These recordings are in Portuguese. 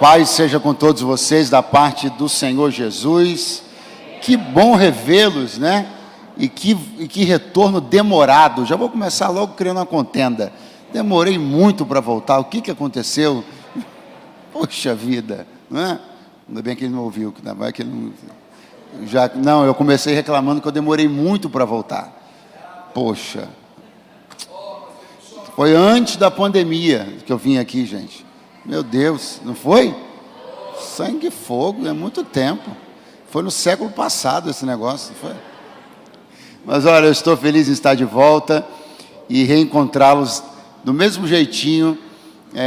Paz seja com todos vocês da parte do Senhor Jesus. Que bom revê-los, né? E que retorno demorado. Já vou começar logo criando uma contenda. Demorei muito para voltar. O que aconteceu? Poxa vida, não é? Ainda bem que ele não ouviu, vai que ele não. Eu comecei reclamando que eu demorei muito para voltar. Poxa. Foi antes da pandemia que eu vim aqui, gente. Meu Deus, não foi? Sangue e fogo, é muito tempo. Foi no século passado esse negócio, não foi? Mas olha, eu estou feliz em estar de volta e reencontrá-los do mesmo jeitinho,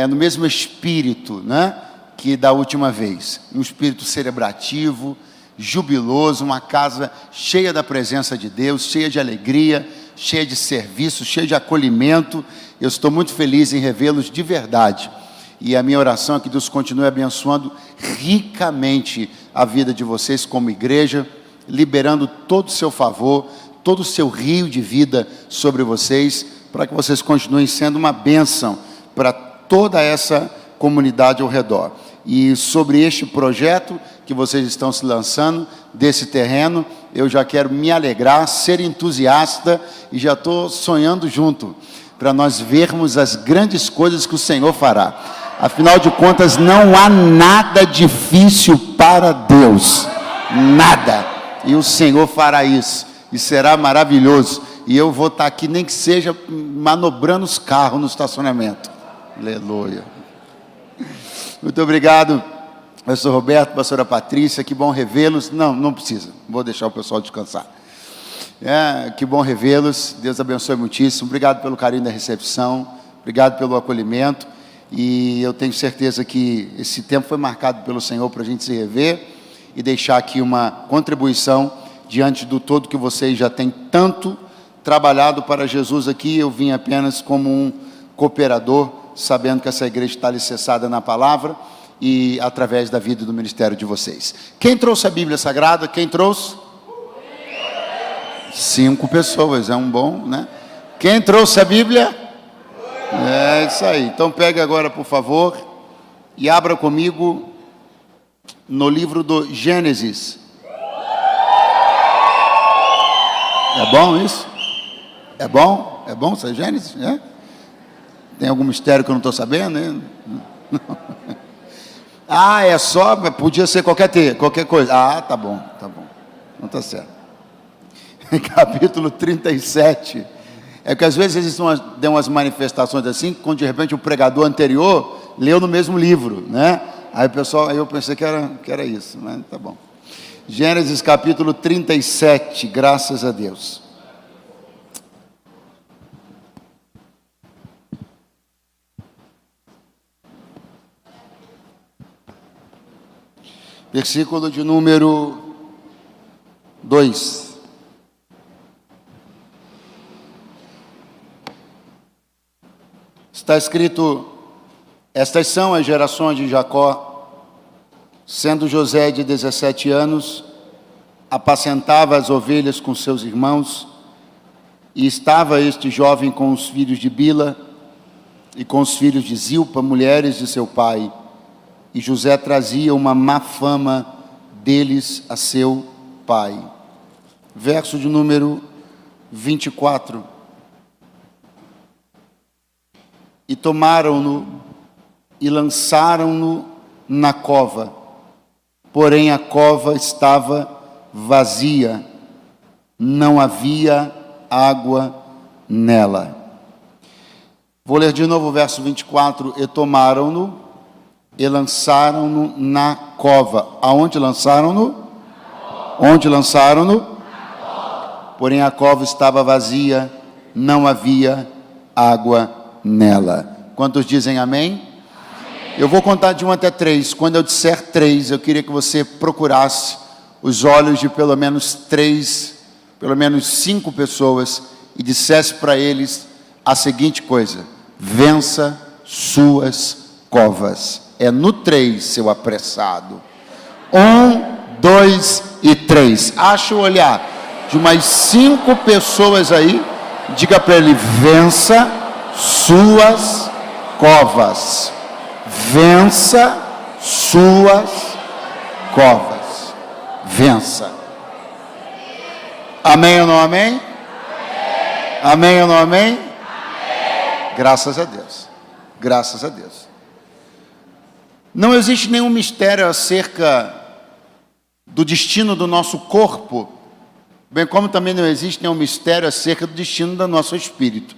no mesmo espírito, né? Que da última vez. Um espírito celebrativo, jubiloso, uma casa cheia da presença de Deus, cheia de alegria, cheia de serviço, cheia de acolhimento. Eu estou muito feliz em revê-los de verdade. E a minha oração é que Deus continue abençoando ricamente a vida de vocês como igreja, liberando todo o seu favor, todo o seu rio de vida sobre vocês, para que vocês continuem sendo uma bênção para toda essa comunidade ao redor. E sobre este projeto que vocês estão se lançando, desse terreno, eu já quero me alegrar, ser entusiasta e já estou sonhando junto, para nós vermos as grandes coisas que o Senhor fará. Afinal de contas, não há nada difícil para Deus, nada, e o Senhor fará isso, e será maravilhoso, e eu vou estar aqui, nem que seja manobrando os carros no estacionamento. Aleluia. Muito obrigado, pastor Roberto, pastora Patrícia, que bom revê-los. Não precisa, vou deixar o pessoal descansar. Que bom revê-los, Deus abençoe muitíssimo. Obrigado pelo carinho da recepção, obrigado pelo acolhimento, e eu tenho certeza que esse tempo foi marcado pelo Senhor para a gente se rever e deixar aqui uma contribuição diante do todo que vocês já têm tanto trabalhado para Jesus aqui. Eu vim apenas como um cooperador, sabendo que essa igreja está alicerçada na palavra e através da vida e do ministério de vocês. Quem trouxe a Bíblia Sagrada? Quem trouxe? 5 pessoas, é um bom, né? Quem trouxe a Bíblia? É isso aí. Então pegue agora, por favor, e abra comigo no livro do Gênesis. É bom isso? É bom? É bom ser Gênesis? É? Tem algum mistério que eu não estou sabendo, né? É só, podia ser qualquer coisa. Tá bom. Não está certo. Capítulo 37. É que às vezes existem umas manifestações assim, quando de repente o pregador anterior leu no mesmo livro, né? Aí eu pensei que era isso, mas tá bom. Gênesis capítulo 37, graças a Deus. Versículo de número 2. Está escrito: estas são as gerações de Jacó. Sendo José de 17 anos, apacentava as ovelhas com seus irmãos, e estava este jovem com os filhos de Bila e com os filhos de Zilpa, mulheres de seu pai. E José trazia uma má fama deles a seu pai. Verso de número 24. E tomaram-no e lançaram-no na cova. Porém a cova estava vazia, não havia água nela. Vou ler de novo o verso 24. E tomaram-no e lançaram-no na cova. Aonde lançaram-no? Onde lançaram-no? Porém a cova estava vazia, não havia água nela. Quantos dizem amém? Amém? Eu vou contar de 1 até 3. Quando eu disser 3, eu queria que você procurasse os olhos de pelo menos 5 pessoas e dissesse para eles a seguinte coisa: vença suas covas. É no 3, seu apressado. 1, 2 e 3. Acha o olhar de umas 5 pessoas aí. Diga para ele: vença suas covas. Vença suas covas. Vença. Amém ou não amém? Amém ou não amém? Graças a Deus. Graças a Deus. Não existe nenhum mistério acerca do destino do nosso corpo, bem como também não existe nenhum mistério acerca do destino do nosso espírito.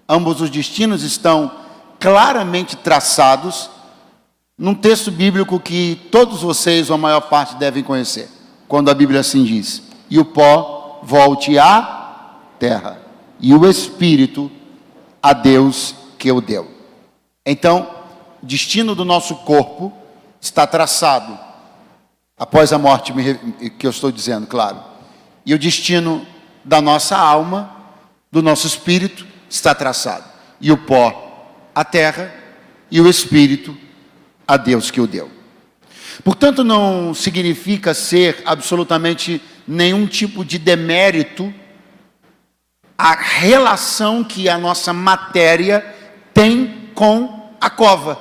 Ambos os destinos estão claramente traçados num texto bíblico que todos vocês, ou a maior parte, devem conhecer, quando a Bíblia assim diz: e o pó volte à terra, e o espírito a Deus que o deu. Então, o destino do nosso corpo está traçado após a morte, que eu estou dizendo, claro. E o destino da nossa alma, do nosso espírito, está traçado. E o pó, a terra, e o espírito, a Deus que o deu. Portanto, não significa ser absolutamente nenhum tipo de demérito a relação que a nossa matéria tem com a cova.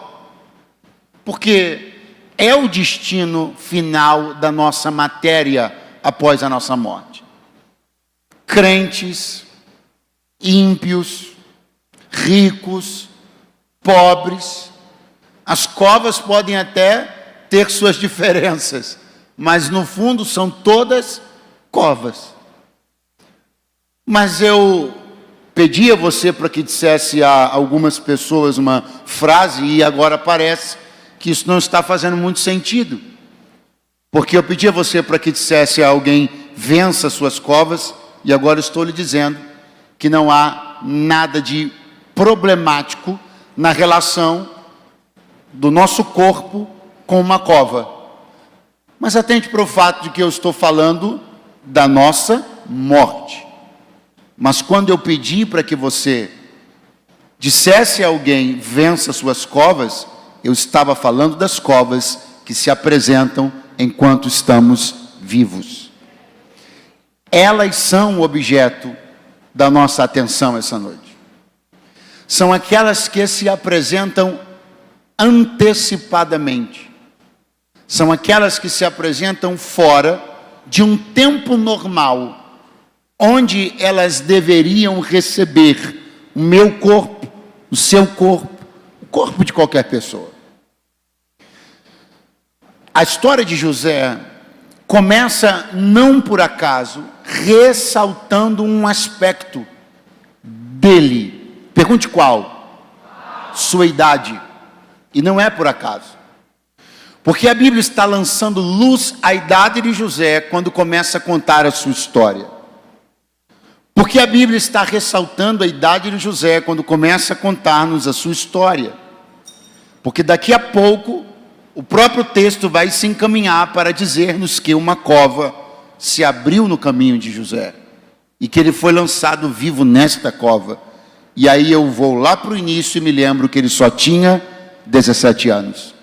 Porque é o destino final da nossa matéria após a nossa morte. Crentes, ímpios, ricos, pobres, as covas podem até ter suas diferenças, mas no fundo são todas covas. Mas eu pedi a você para que dissesse a algumas pessoas uma frase, e agora parece que isso não está fazendo muito sentido. Porque eu pedi a você para que dissesse a alguém: vença suas covas, e agora estou lhe dizendo que não há nada de problemático na relação do nosso corpo com uma cova. Mas atente para o fato de que eu estou falando da nossa morte. Mas quando eu pedi para que você dissesse a alguém: vença suas covas, eu estava falando das covas que se apresentam enquanto estamos vivos. Elas são o objeto da nossa atenção essa noite. São aquelas que se apresentam antecipadamente. São aquelas que se apresentam fora de um tempo normal, onde elas deveriam receber o meu corpo, o seu corpo, o corpo de qualquer pessoa. A história de José começa, não por acaso, ressaltando um aspecto dele. Pergunte qual? Sua idade. E não é por acaso. Porque a Bíblia está lançando luz à idade de José quando começa a contar a sua história. Porque a Bíblia está ressaltando a idade de José quando começa a contar-nos a sua história. Porque daqui a pouco o próprio texto vai se encaminhar para dizer-nos que uma cova se abriu no caminho de José e que ele foi lançado vivo nesta cova. E aí eu vou lá para o início e me lembro que ele só tinha 17 anos.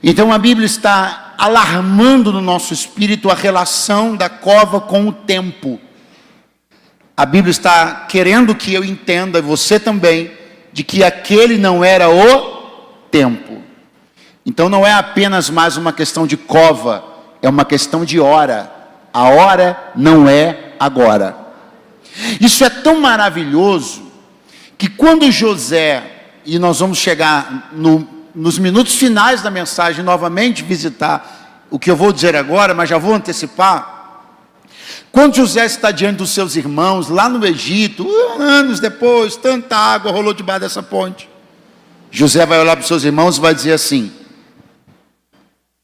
Então a Bíblia está alarmando no nosso espírito a relação da cova com o tempo. A Bíblia está querendo que eu entenda, e você também, de que aquele não era o tempo. Então não é apenas mais uma questão de cova, é uma questão de hora. A hora não é agora. Isso é tão maravilhoso que quando José, e nós vamos chegar nos minutos finais da mensagem novamente visitar o que eu vou dizer agora, mas já vou antecipar. Quando José está diante dos seus irmãos lá no Egito, anos depois, tanta água rolou debaixo dessa ponte, José vai olhar para os seus irmãos e vai dizer assim: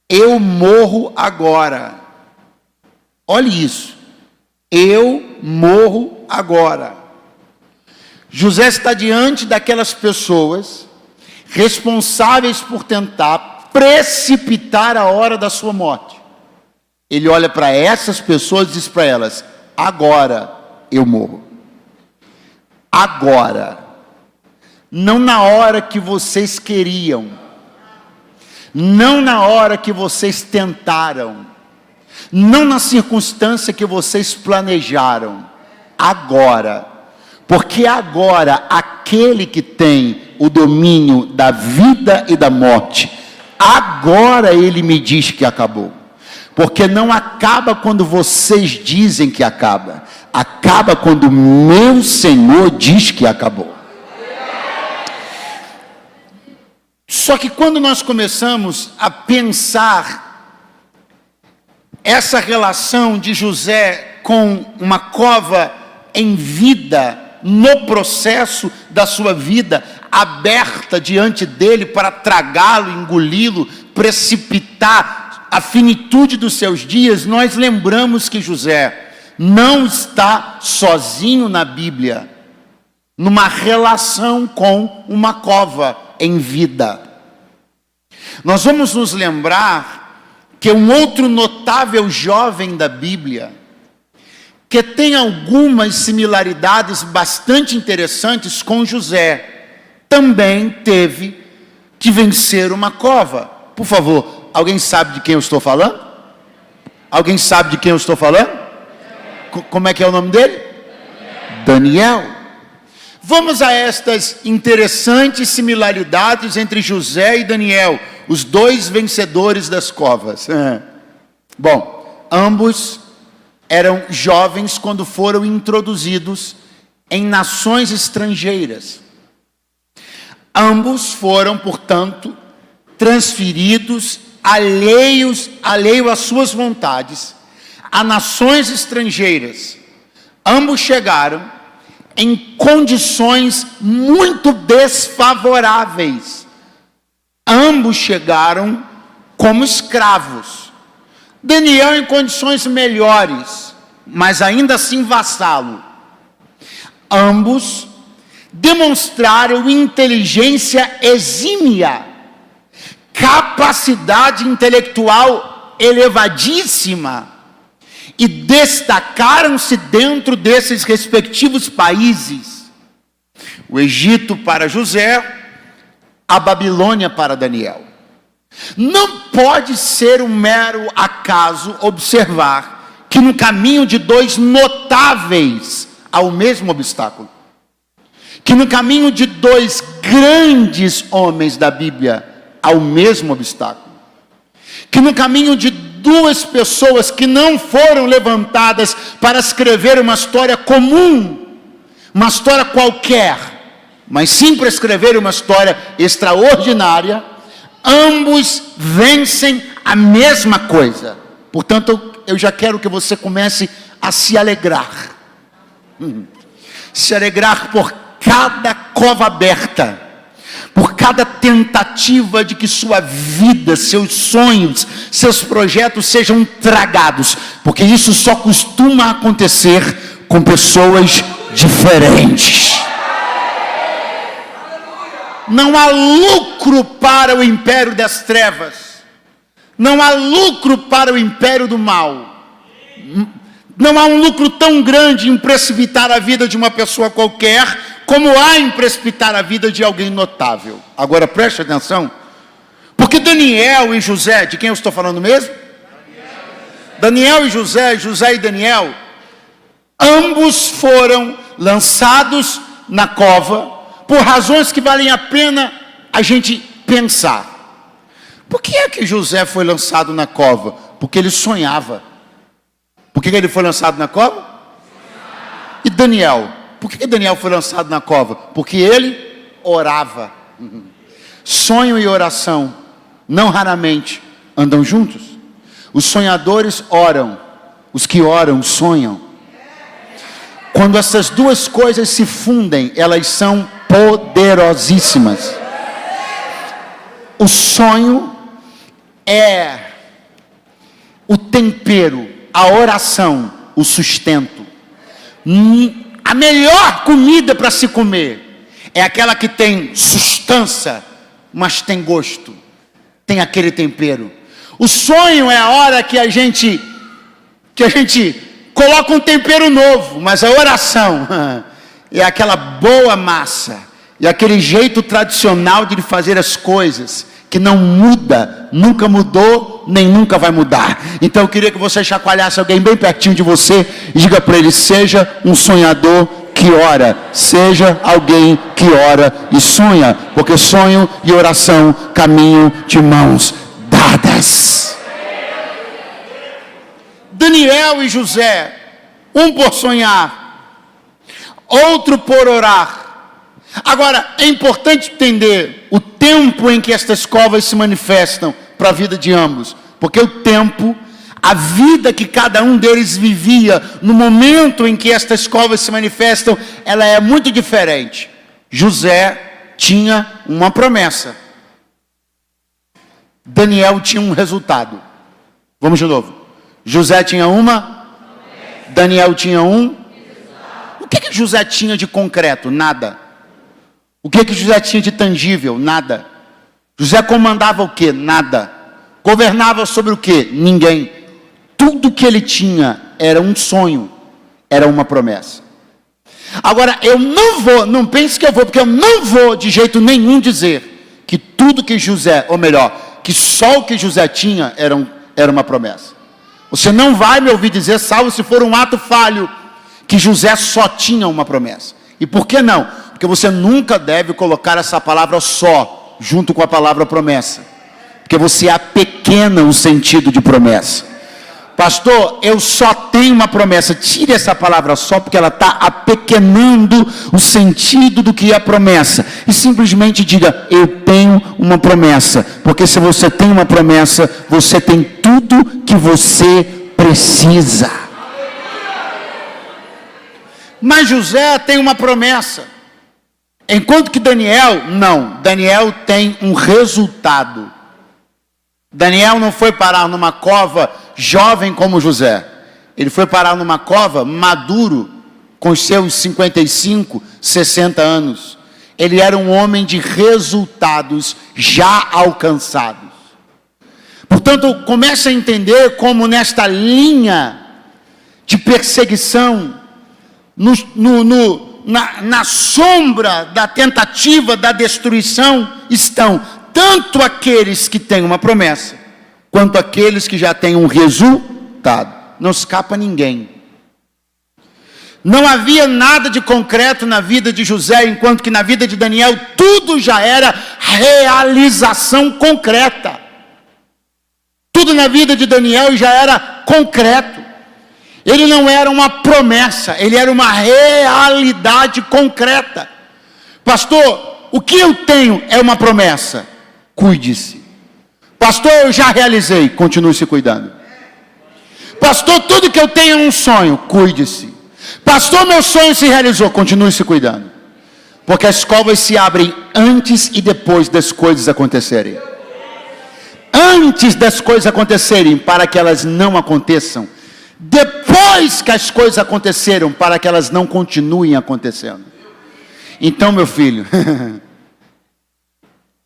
eu morro agora. Olhe isso. Eu morro agora. José está diante daquelas pessoas responsáveis por tentar precipitar a hora da sua morte. Ele olha para essas pessoas e diz para elas: agora eu morro. Agora. Não na hora que vocês queriam. Não na hora que vocês tentaram. Não na circunstância que vocês planejaram. Agora. Porque agora aquele que tem o domínio da vida e da morte agora ele me diz que acabou. Porque não acaba quando vocês dizem que acaba. Acaba quando o meu Senhor diz que acabou. Só que quando nós começamos a pensar essa relação de José com uma cova em vida, no processo da sua vida, aberta diante dele para tragá-lo, engoli-lo, precipitar a finitude dos seus dias, nós lembramos que José não está sozinho na Bíblia, numa relação com uma cova em vida. Nós vamos nos lembrar que um outro notável jovem da Bíblia, que tem algumas similaridades bastante interessantes com José, também teve que vencer uma cova. Por favor, alguém sabe de quem eu estou falando? Alguém sabe de quem eu estou falando? Como é que é o nome dele? Daniel. Vamos a estas interessantes similaridades entre José e Daniel, os dois vencedores das covas. Bom, ambos eram jovens quando foram introduzidos em nações estrangeiras. Ambos foram, portanto, transferidos, alheio às suas vontades, a nações estrangeiras. Ambos chegaram em condições muito desfavoráveis. Ambos chegaram como escravos. Daniel em condições melhores, mas ainda assim vassalo. Ambos demonstraram inteligência exímia, capacidade intelectual elevadíssima, e destacaram-se dentro desses respectivos países. O Egito para José, a Babilônia para Daniel. Não pode ser um mero acaso observar que no caminho de dois notáveis há o mesmo obstáculo. Que no caminho de dois grandes homens da Bíblia há o mesmo obstáculo. Que no caminho de duas pessoas que não foram levantadas para escrever uma história comum, uma história qualquer, mas sim para escrever uma história extraordinária, ambos vencem a mesma coisa. Portanto, eu já quero que você comece a se alegrar. Se alegrar por cada cova aberta, por cada tentativa de que sua vida, seus sonhos, seus projetos sejam tragados, porque isso só costuma acontecer com pessoas diferentes. Não há lucro para o império das trevas, não há lucro para o império do mal, não há um lucro tão grande em precipitar a vida de uma pessoa qualquer, como há em precipitar a vida de alguém notável. Agora preste atenção, porque Daniel e José, de quem eu estou falando mesmo? Daniel e José, José e Daniel, ambos foram lançados na cova, por razões que valem a pena a gente pensar. Por que é que José foi lançado na cova? Porque ele sonhava. Por que ele foi lançado na cova? E Daniel? Por que Daniel foi lançado na cova? Porque ele orava. Sonho e oração não raramente andam juntos. Os sonhadores oram, os que oram sonham. Quando essas duas coisas se fundem, elas são poderosíssimas. O sonho é o tempero, a oração, o sustento. A melhor comida para se comer é aquela que tem sustância, mas tem gosto, tem aquele tempero. O sonho é a hora que a gente coloca um tempero novo, mas a oração é aquela boa massa, e aquele jeito tradicional de fazer as coisas, que não muda, nunca mudou, nem nunca vai mudar. Então eu queria que você chacoalhasse alguém bem pertinho de você, e diga para ele: seja um sonhador que ora, seja alguém que ora e sonha, porque sonho e oração caminham de mãos dadas. Daniel e José, um por sonhar, outro por orar. Agora, é importante entender o tempo em que estas covas se manifestam para a vida de ambos, porque o tempo, a vida que cada um deles vivia no momento em que estas covas se manifestam, ela é muito diferente. José tinha uma promessa, Daniel tinha um resultado. Vamos de novo. José tinha uma, Daniel tinha um. O que José tinha de concreto? Nada. O que José tinha de tangível? Nada. José comandava o quê? Nada. Governava sobre o quê? Ninguém. Tudo que ele tinha era um sonho, era uma promessa. Agora, eu não pense que eu vou, porque eu não vou de jeito nenhum dizer que tudo que José, ou melhor, que só o que José tinha era uma promessa. Você não vai me ouvir dizer, salvo se for um ato falho, que José só tinha uma promessa. E por que não? Porque você nunca deve colocar essa palavra só, junto com a palavra promessa. Porque você apequena o sentido de promessa. Pastor, eu só tenho uma promessa. Tire essa palavra só, porque ela está apequenando o sentido do que é promessa. E simplesmente diga, eu tenho uma promessa. Porque se você tem uma promessa, você tem tudo que você precisa. Mas José tem uma promessa. Enquanto que Daniel, não. Daniel tem um resultado. Daniel não foi parar numa cova jovem como José. Ele foi parar numa cova maduro, com os seus 55, 60 anos. Ele era um homem de resultados já alcançados. Portanto, comece a entender como nesta linha de perseguição, na sombra da tentativa da destruição, estão tanto aqueles que têm uma promessa, quanto aqueles que já têm um resultado. Não escapa ninguém. Não havia nada de concreto na vida de José, enquanto que na vida de Daniel tudo já era realização concreta. Tudo na vida de Daniel já era concreto. Ele não era uma promessa, ele era uma realidade concreta. Pastor, o que eu tenho é uma promessa. Cuide-se. Pastor, eu já realizei. Continue se cuidando. Pastor, tudo que eu tenho é um sonho. Cuide-se. Pastor, meu sonho se realizou. Continue se cuidando. Porque as covas se abrem antes e depois das coisas acontecerem. Antes das coisas acontecerem, para que elas não aconteçam. Depois que as coisas aconteceram, para que elas não continuem acontecendo. Então, meu filho,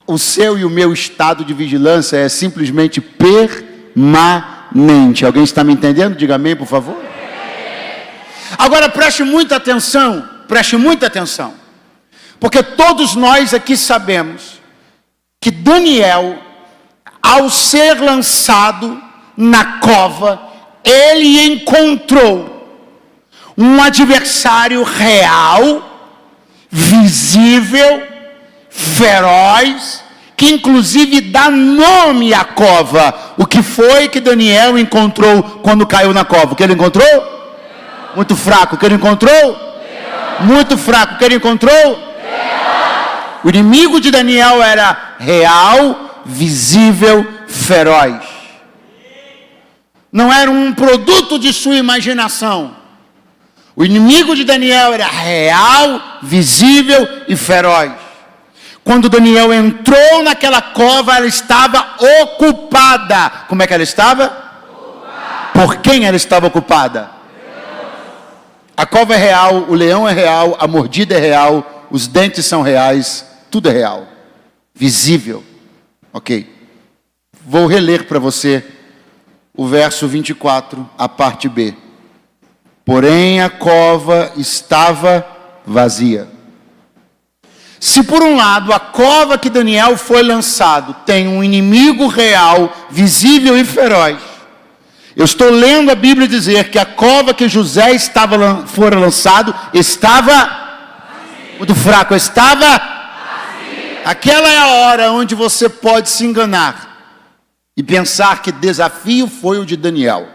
o seu e o meu estado de vigilância é simplesmente permanente. Alguém está me entendendo? Diga amém, por favor. Agora preste muita atenção, porque todos nós aqui sabemos que Daniel, ao ser lançado na cova, ele encontrou um adversário real, visível, feroz, que inclusive dá nome à cova. O que foi que Daniel encontrou quando caiu na cova? O que ele encontrou? Muito fraco. O que ele encontrou? Muito fraco. O que ele encontrou? O inimigo de Daniel era real, visível, feroz. Não era um produto de sua imaginação. O inimigo de Daniel era real, visível e feroz. Quando Daniel entrou naquela cova, ela estava ocupada. Como é que ela estava? Ocupada. Por quem ela estava ocupada? A cova é real, o leão é real, a mordida é real, os dentes são reais, tudo é real. Visível. Ok. Vou reler para você o verso 24, a parte B. Porém a cova estava vazia. Se por um lado a cova que Daniel foi lançado tem um inimigo real, visível e feroz, Eu estou lendo a Bíblia dizer que a cova que José fora lançado estava muito fraco, estava. Aquela é a hora onde você pode se enganar e pensar que desafio foi o de Daniel.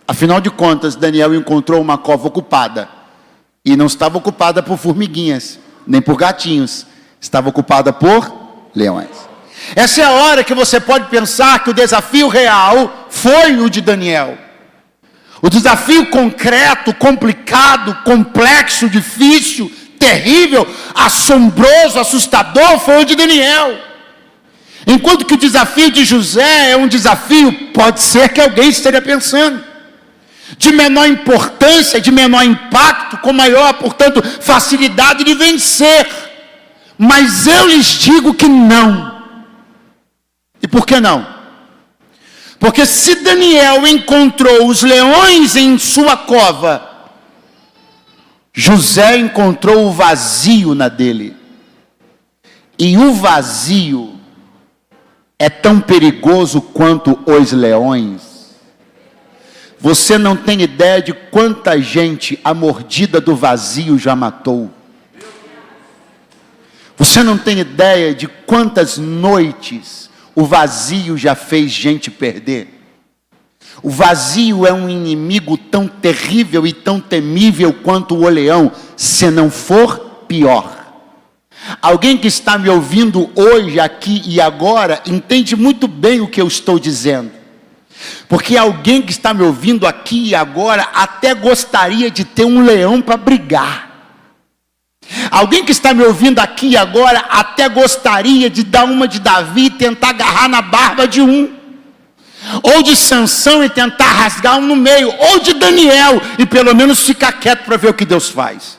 Afinal de contas, Daniel encontrou uma cova ocupada. E não estava ocupada por formiguinhas, nem por gatinhos. Estava ocupada por leões. Essa é a hora que você pode pensar que o desafio real foi o de Daniel. O desafio concreto, complicado, complexo, difícil, terrível, assombroso, assustador foi o de Daniel. Enquanto que o desafio de José é um desafio, pode ser que alguém esteja pensando, de menor importância, de menor impacto, com maior, portanto, facilidade de vencer. Mas eu lhes digo que não. E por que não? Porque se Daniel encontrou os leões em sua cova, José encontrou o vazio na dele. E o vazio é tão perigoso quanto os leões. Você não tem ideia de quanta gente a mordida do vazio já matou. Você não tem ideia de quantas noites o vazio já fez gente perder. O vazio é um inimigo tão terrível e tão temível quanto o leão, se não for pior. Alguém que está me ouvindo hoje, aqui e agora, entende muito bem o que eu estou dizendo. Porque alguém que está me ouvindo aqui e agora, até gostaria de ter um leão para brigar. Alguém que está me ouvindo aqui e agora, até gostaria de dar uma de Davi e tentar agarrar na barba de um. Ou de Sansão e tentar rasgar um no meio. Ou de Daniel e pelo menos ficar quieto para ver o que Deus faz.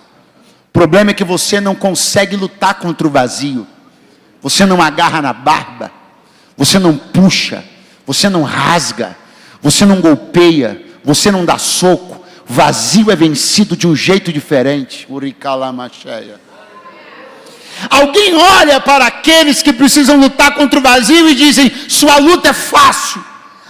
O problema é que você não consegue lutar contra o vazio. Você não agarra na barba. Você não puxa. Você não rasga. Você não golpeia. Você não dá soco. O vazio é vencido de um jeito diferente. Alguém olha para aqueles que precisam lutar contra o vazio e dizem: sua luta é fácil.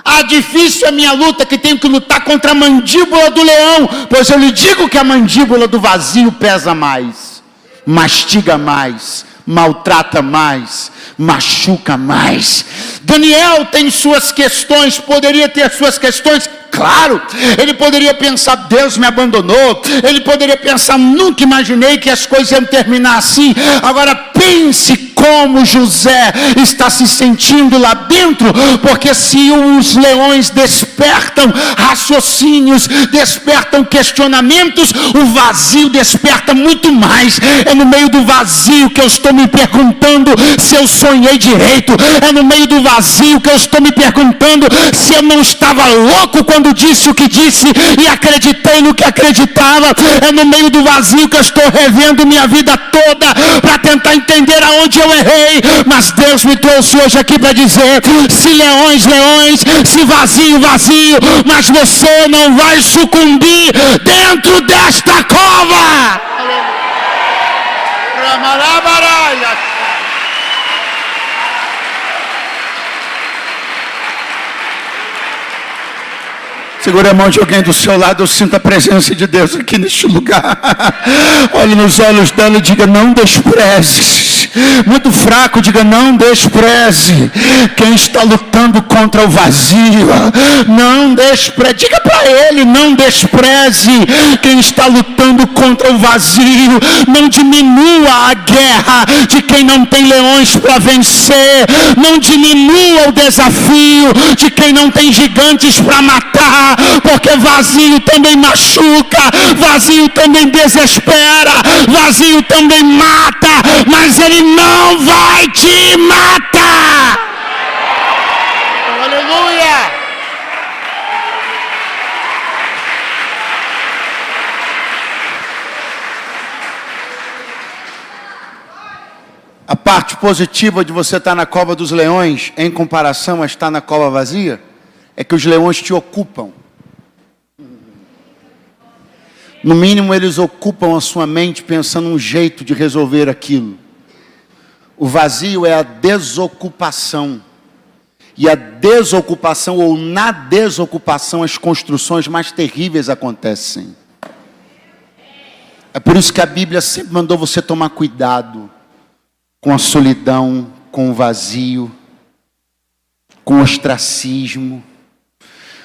Ah, difícil é a minha luta, que tenho que lutar contra a mandíbula do leão. Pois eu lhe digo que a mandíbula do vazio pesa mais, mastiga mais, maltrata mais, machuca mais. Daniel tem suas questões, poderia ter suas questões. Claro, ele poderia pensar: Deus me abandonou. Ele poderia pensar: nunca imaginei que as coisas iam terminar assim. Agora pense como José está se sentindo lá dentro, porque se os leões despertam raciocínios, despertam questionamentos, o vazio desperta muito mais. É no meio do vazio que eu estou me perguntando se eu sonhei direito. É no meio do vazio que eu estou me perguntando se eu não estava louco quando disse o que disse e acreditei no que acreditava. É no meio do vazio que eu estou revendo minha vida toda para tentar entender aonde eu errei. Mas Deus me trouxe hoje aqui para dizer: se leões, leões, se vazio, vazio, mas você não vai sucumbir dentro desta cova. Segura a mão de alguém do seu lado, eu sinto a presença de Deus aqui neste lugar. Olhe nos olhos dela e diga: não desprezes. Muito fraco, diga: não despreze. Quem está lutando contra o vazio, não despreze. Diga para ele: não despreze. Quem está lutando contra o vazio, não diminua a guerra de quem não tem leões para vencer. Não diminua o desafio de quem não tem gigantes para matar. Porque vazio também machuca, vazio também desespera, vazio também mata, mas ele não vai te matar. Aleluia! A parte positiva de você estar na cova dos leões, em comparação a estar na cova vazia, é que os leões te ocupam. No mínimo, eles ocupam a sua mente pensando um jeito de resolver aquilo. O vazio é a desocupação. E a desocupação, ou na desocupação, as construções mais terríveis acontecem. É por isso que a Bíblia sempre mandou você tomar cuidado com a solidão, com o vazio, com o ostracismo.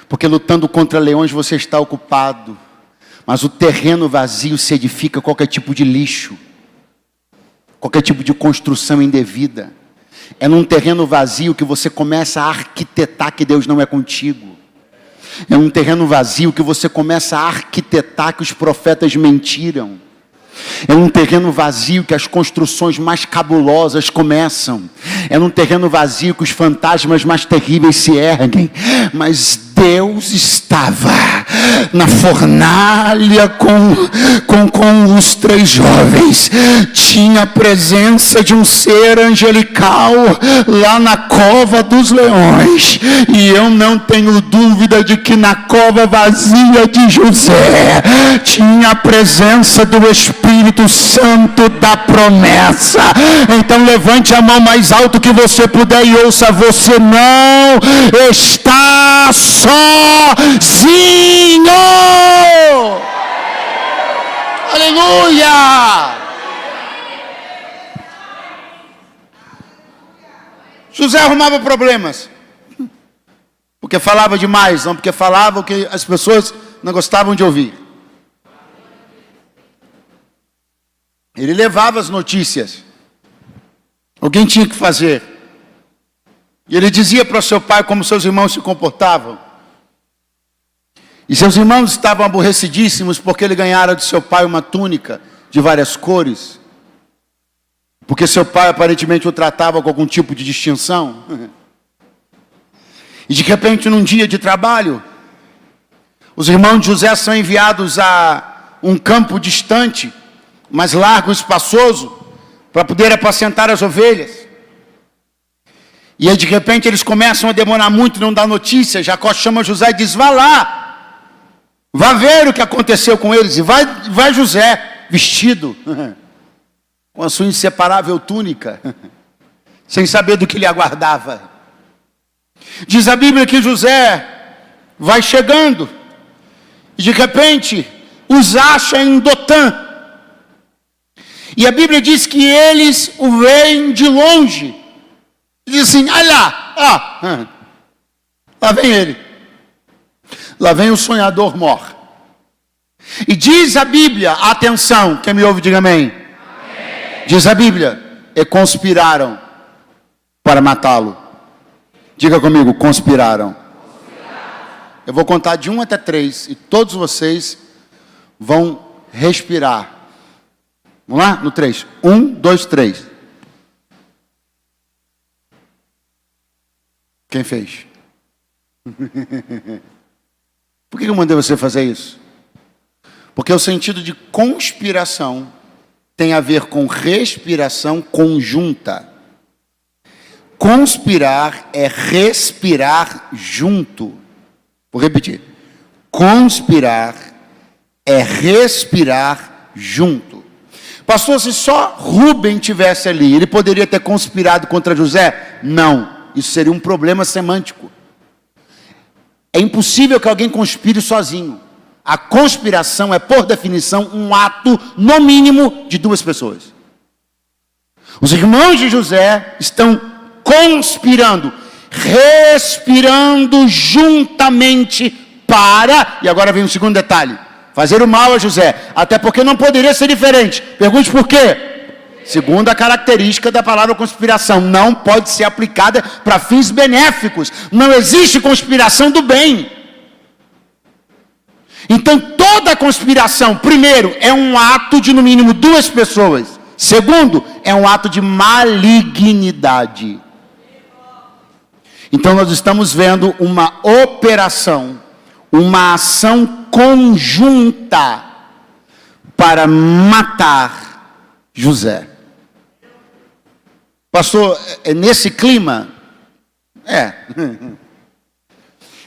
Porque lutando contra leões você está ocupado. Mas o terreno vazio se edifica qualquer tipo de lixo, qualquer tipo de construção indevida. É num terreno vazio que você começa a arquitetar que Deus não é contigo. É um terreno vazio que você começa a arquitetar que os profetas mentiram. É um terreno vazio que as construções mais cabulosas começam. É num terreno vazio que os fantasmas mais terríveis se erguem. Mas Deus estava na fornalha com os 3 jovens. Tinha a presença de um ser angelical lá na cova dos leões. E eu não tenho dúvida de que na cova vazia de José tinha a presença do Espírito Santo da promessa. Então levante a mão mais alto que você puder e ouça: você não está sozinho. Aleluia! José arrumava problemas, porque falava demais, não porque falava o que as pessoas não gostavam de ouvir. Ele levava as notícias. Alguém tinha que fazer. E ele dizia para o seu pai como seus irmãos se comportavam. E seus irmãos estavam aborrecidíssimos porque ele ganhara de seu pai uma túnica de várias cores. Porque seu pai aparentemente o tratava com algum tipo de distinção. E de repente, num dia de trabalho, os irmãos de José são enviados a um campo distante, mais largo e espaçoso, para poder apacentar as ovelhas. E aí de repente eles começam a demorar muito, não dá notícia. Jacó chama José e diz: vá lá, vá ver o que aconteceu com eles. E vai José, vestido com a sua inseparável túnica, sem saber do que lhe aguardava. Diz a Bíblia que José vai chegando, e de repente os acha em Dotã. E a Bíblia diz que eles o veem de longe. Diz assim: olha lá, lá vem ele. Lá vem o sonhador mor. E diz a Bíblia, atenção, quem me ouve diga amém. Amém. Diz a Bíblia, e conspiraram para matá-lo. Diga comigo, conspiraram. Eu vou contar de 1 até 3 e todos vocês vão respirar. Vamos lá? No 3. 1, 2, 3. Quem fez? Por que eu mandei você fazer isso? Porque o sentido de conspiração tem a ver com respiração conjunta. Conspirar é respirar junto. Vou repetir. Conspirar é respirar junto. Pastor, se só Rubem tivesse ali, ele poderia ter conspirado contra José? Não. Isso seria um problema semântico. É impossível que alguém conspire sozinho. A conspiração é, por definição, um ato, no mínimo, de 2 pessoas. Os irmãos de José estão conspirando, respirando juntamente para, e agora vem o segundo detalhe, fazer o mal a José, até porque não poderia ser diferente. Pergunte por quê? Segundo a característica da palavra conspiração, não pode ser aplicada para fins benéficos. Não existe conspiração do bem. Então toda conspiração, primeiro, é um ato de no mínimo 2 pessoas. Segundo, é um ato de malignidade. Então nós estamos vendo uma operação, uma ação conjunta para matar José. Pastor, é nesse clima?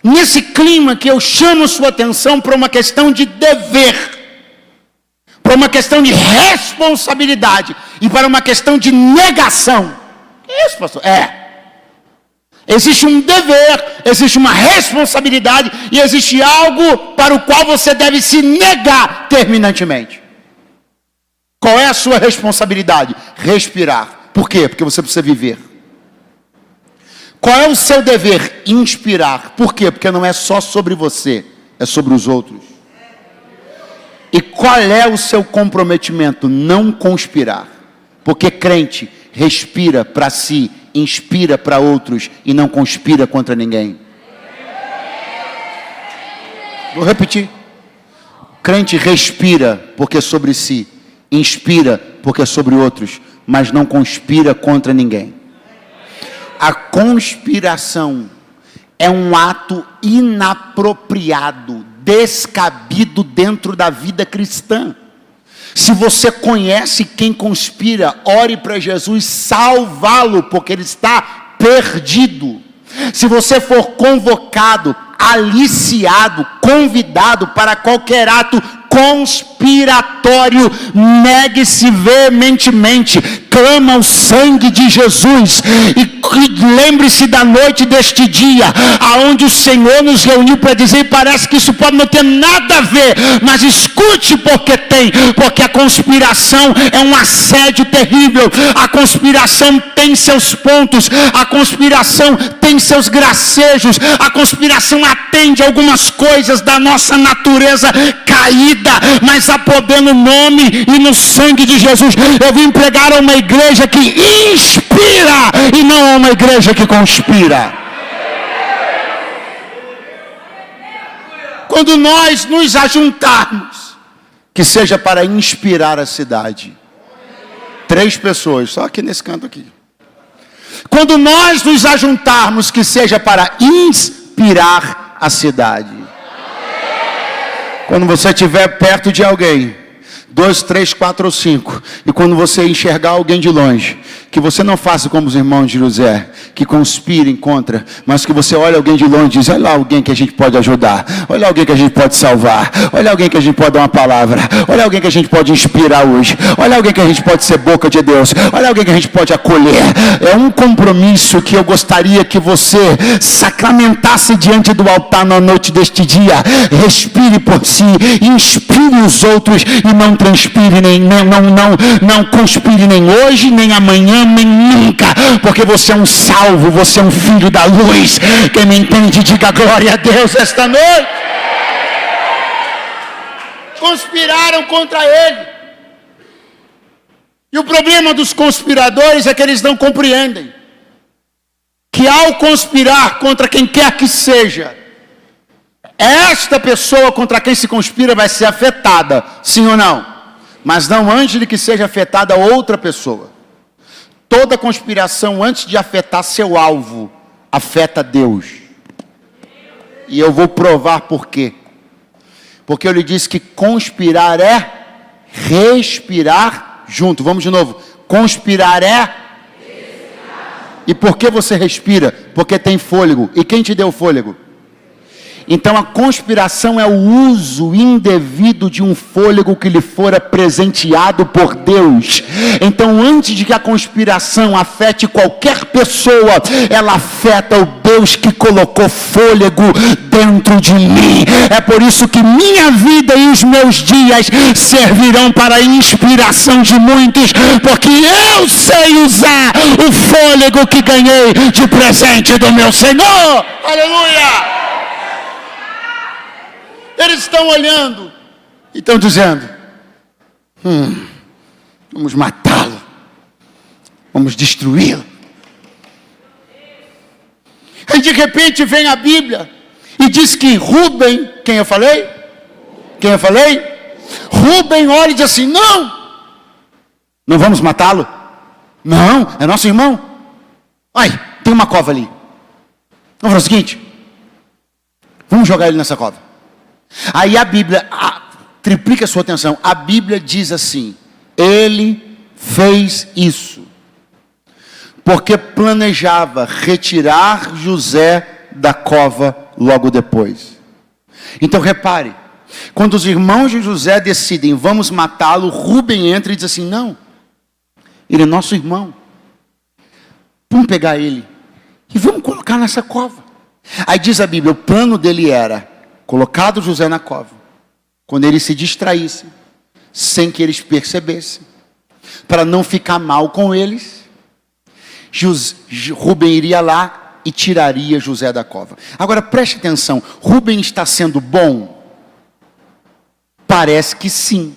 Nesse clima que eu chamo sua atenção para uma questão de dever, para uma questão de responsabilidade e para uma questão de negação. Que é isso, pastor? Existe um dever, existe uma responsabilidade e existe algo para o qual você deve se negar terminantemente. Qual é a sua responsabilidade? Respirar. Por quê? Porque você precisa viver. Qual é o seu dever? Inspirar. Por quê? Porque não é só sobre você, é sobre os outros. E qual é o seu comprometimento? Não conspirar. Porque crente respira para si, inspira para outros e não conspira contra ninguém. Vou repetir. Crente respira porque é sobre si, inspira porque é sobre outros, mas não conspira contra ninguém. A conspiração é um ato inapropriado, descabido dentro da vida cristã. Se você conhece quem conspira, ore para Jesus salvá-lo, porque ele está perdido. Se você for convocado, aliciado, convidado para qualquer ato conspiratório, negue-se veementemente, clama o sangue de Jesus e lembre-se da noite deste dia, aonde o Senhor nos reuniu para dizer, parece que isso pode não ter nada a ver, mas escute porque a conspiração é um assédio terrível, a conspiração tem seus pontos, a conspiração tem seus gracejos, a conspiração atende algumas coisas da nossa natureza caída, mas há poder no nome e no sangue de Jesus. Eu vim pregar a uma igreja que inspira e não a uma igreja que conspira. Quando nós nos ajuntarmos, que seja para inspirar a cidade. 3 pessoas, só aqui nesse canto aqui. Quando nós nos ajuntarmos, que seja para inspirar a cidade. Quando você estiver perto de alguém, 2, 3, 4 ou 5, e quando você enxergar alguém de longe, que você não faça como os irmãos de José, que conspirem contra, mas que você olhe alguém de longe e diz, olha lá alguém que a gente pode ajudar, olha alguém que a gente pode salvar, olha alguém que a gente pode dar uma palavra, olha alguém que a gente pode inspirar hoje, olha alguém que a gente pode ser boca de Deus, olha alguém que a gente pode acolher. É um compromisso que eu gostaria que você sacramentasse diante do altar na noite deste dia. Respire por si, inspire os outros e não transpire, não conspire nem hoje, nem amanhã, nem nunca, porque você é um salvo, você é um filho da luz. Quem me entende, diga glória a Deus esta noite. Conspiraram contra ele, e o problema dos conspiradores é que eles não compreendem que ao conspirar contra quem quer que seja, esta pessoa contra quem se conspira vai ser afetada, sim ou não? Mas não antes de que seja afetada outra pessoa. Toda conspiração, antes de afetar seu alvo, afeta Deus. E eu vou provar por quê. Porque eu lhe disse que conspirar é respirar junto. Vamos de novo. Conspirar é respirar. E por que você respira? Porque tem fôlego. E quem te deu fôlego? Então a conspiração é o uso indevido de um fôlego que lhe fora presenteado por Deus. Então antes de que a conspiração afete qualquer pessoa, ela afeta o Deus que colocou fôlego dentro de mim. É por isso que minha vida e os meus dias servirão para a inspiração de muitos, porque eu sei usar o fôlego que ganhei de presente do meu Senhor. Aleluia! Eles estão olhando e estão dizendo, vamos matá-lo, vamos destruí-lo. Aí de repente vem a Bíblia e diz que Rubem, quem eu falei? Rubem olha e diz assim, não vamos matá-lo. Não, é nosso irmão. Ai, tem uma cova ali. Vamos fazer o seguinte, vamos jogar ele nessa cova. Aí a Bíblia, triplica a sua atenção, a Bíblia diz assim, ele fez isso, porque planejava retirar José da cova logo depois. Então repare, quando os irmãos de José decidem, vamos matá-lo, Rubem entra e diz assim, não, ele é nosso irmão, vamos pegar ele, e vamos colocar colocar nessa cova. Aí diz a Bíblia, o plano dele era colocar José na cova, quando ele se distraísse, sem que eles percebessem, para não ficar mal com eles, Rubem iria lá e tiraria José da cova. Agora preste atenção, Rubem está sendo bom? Parece que sim.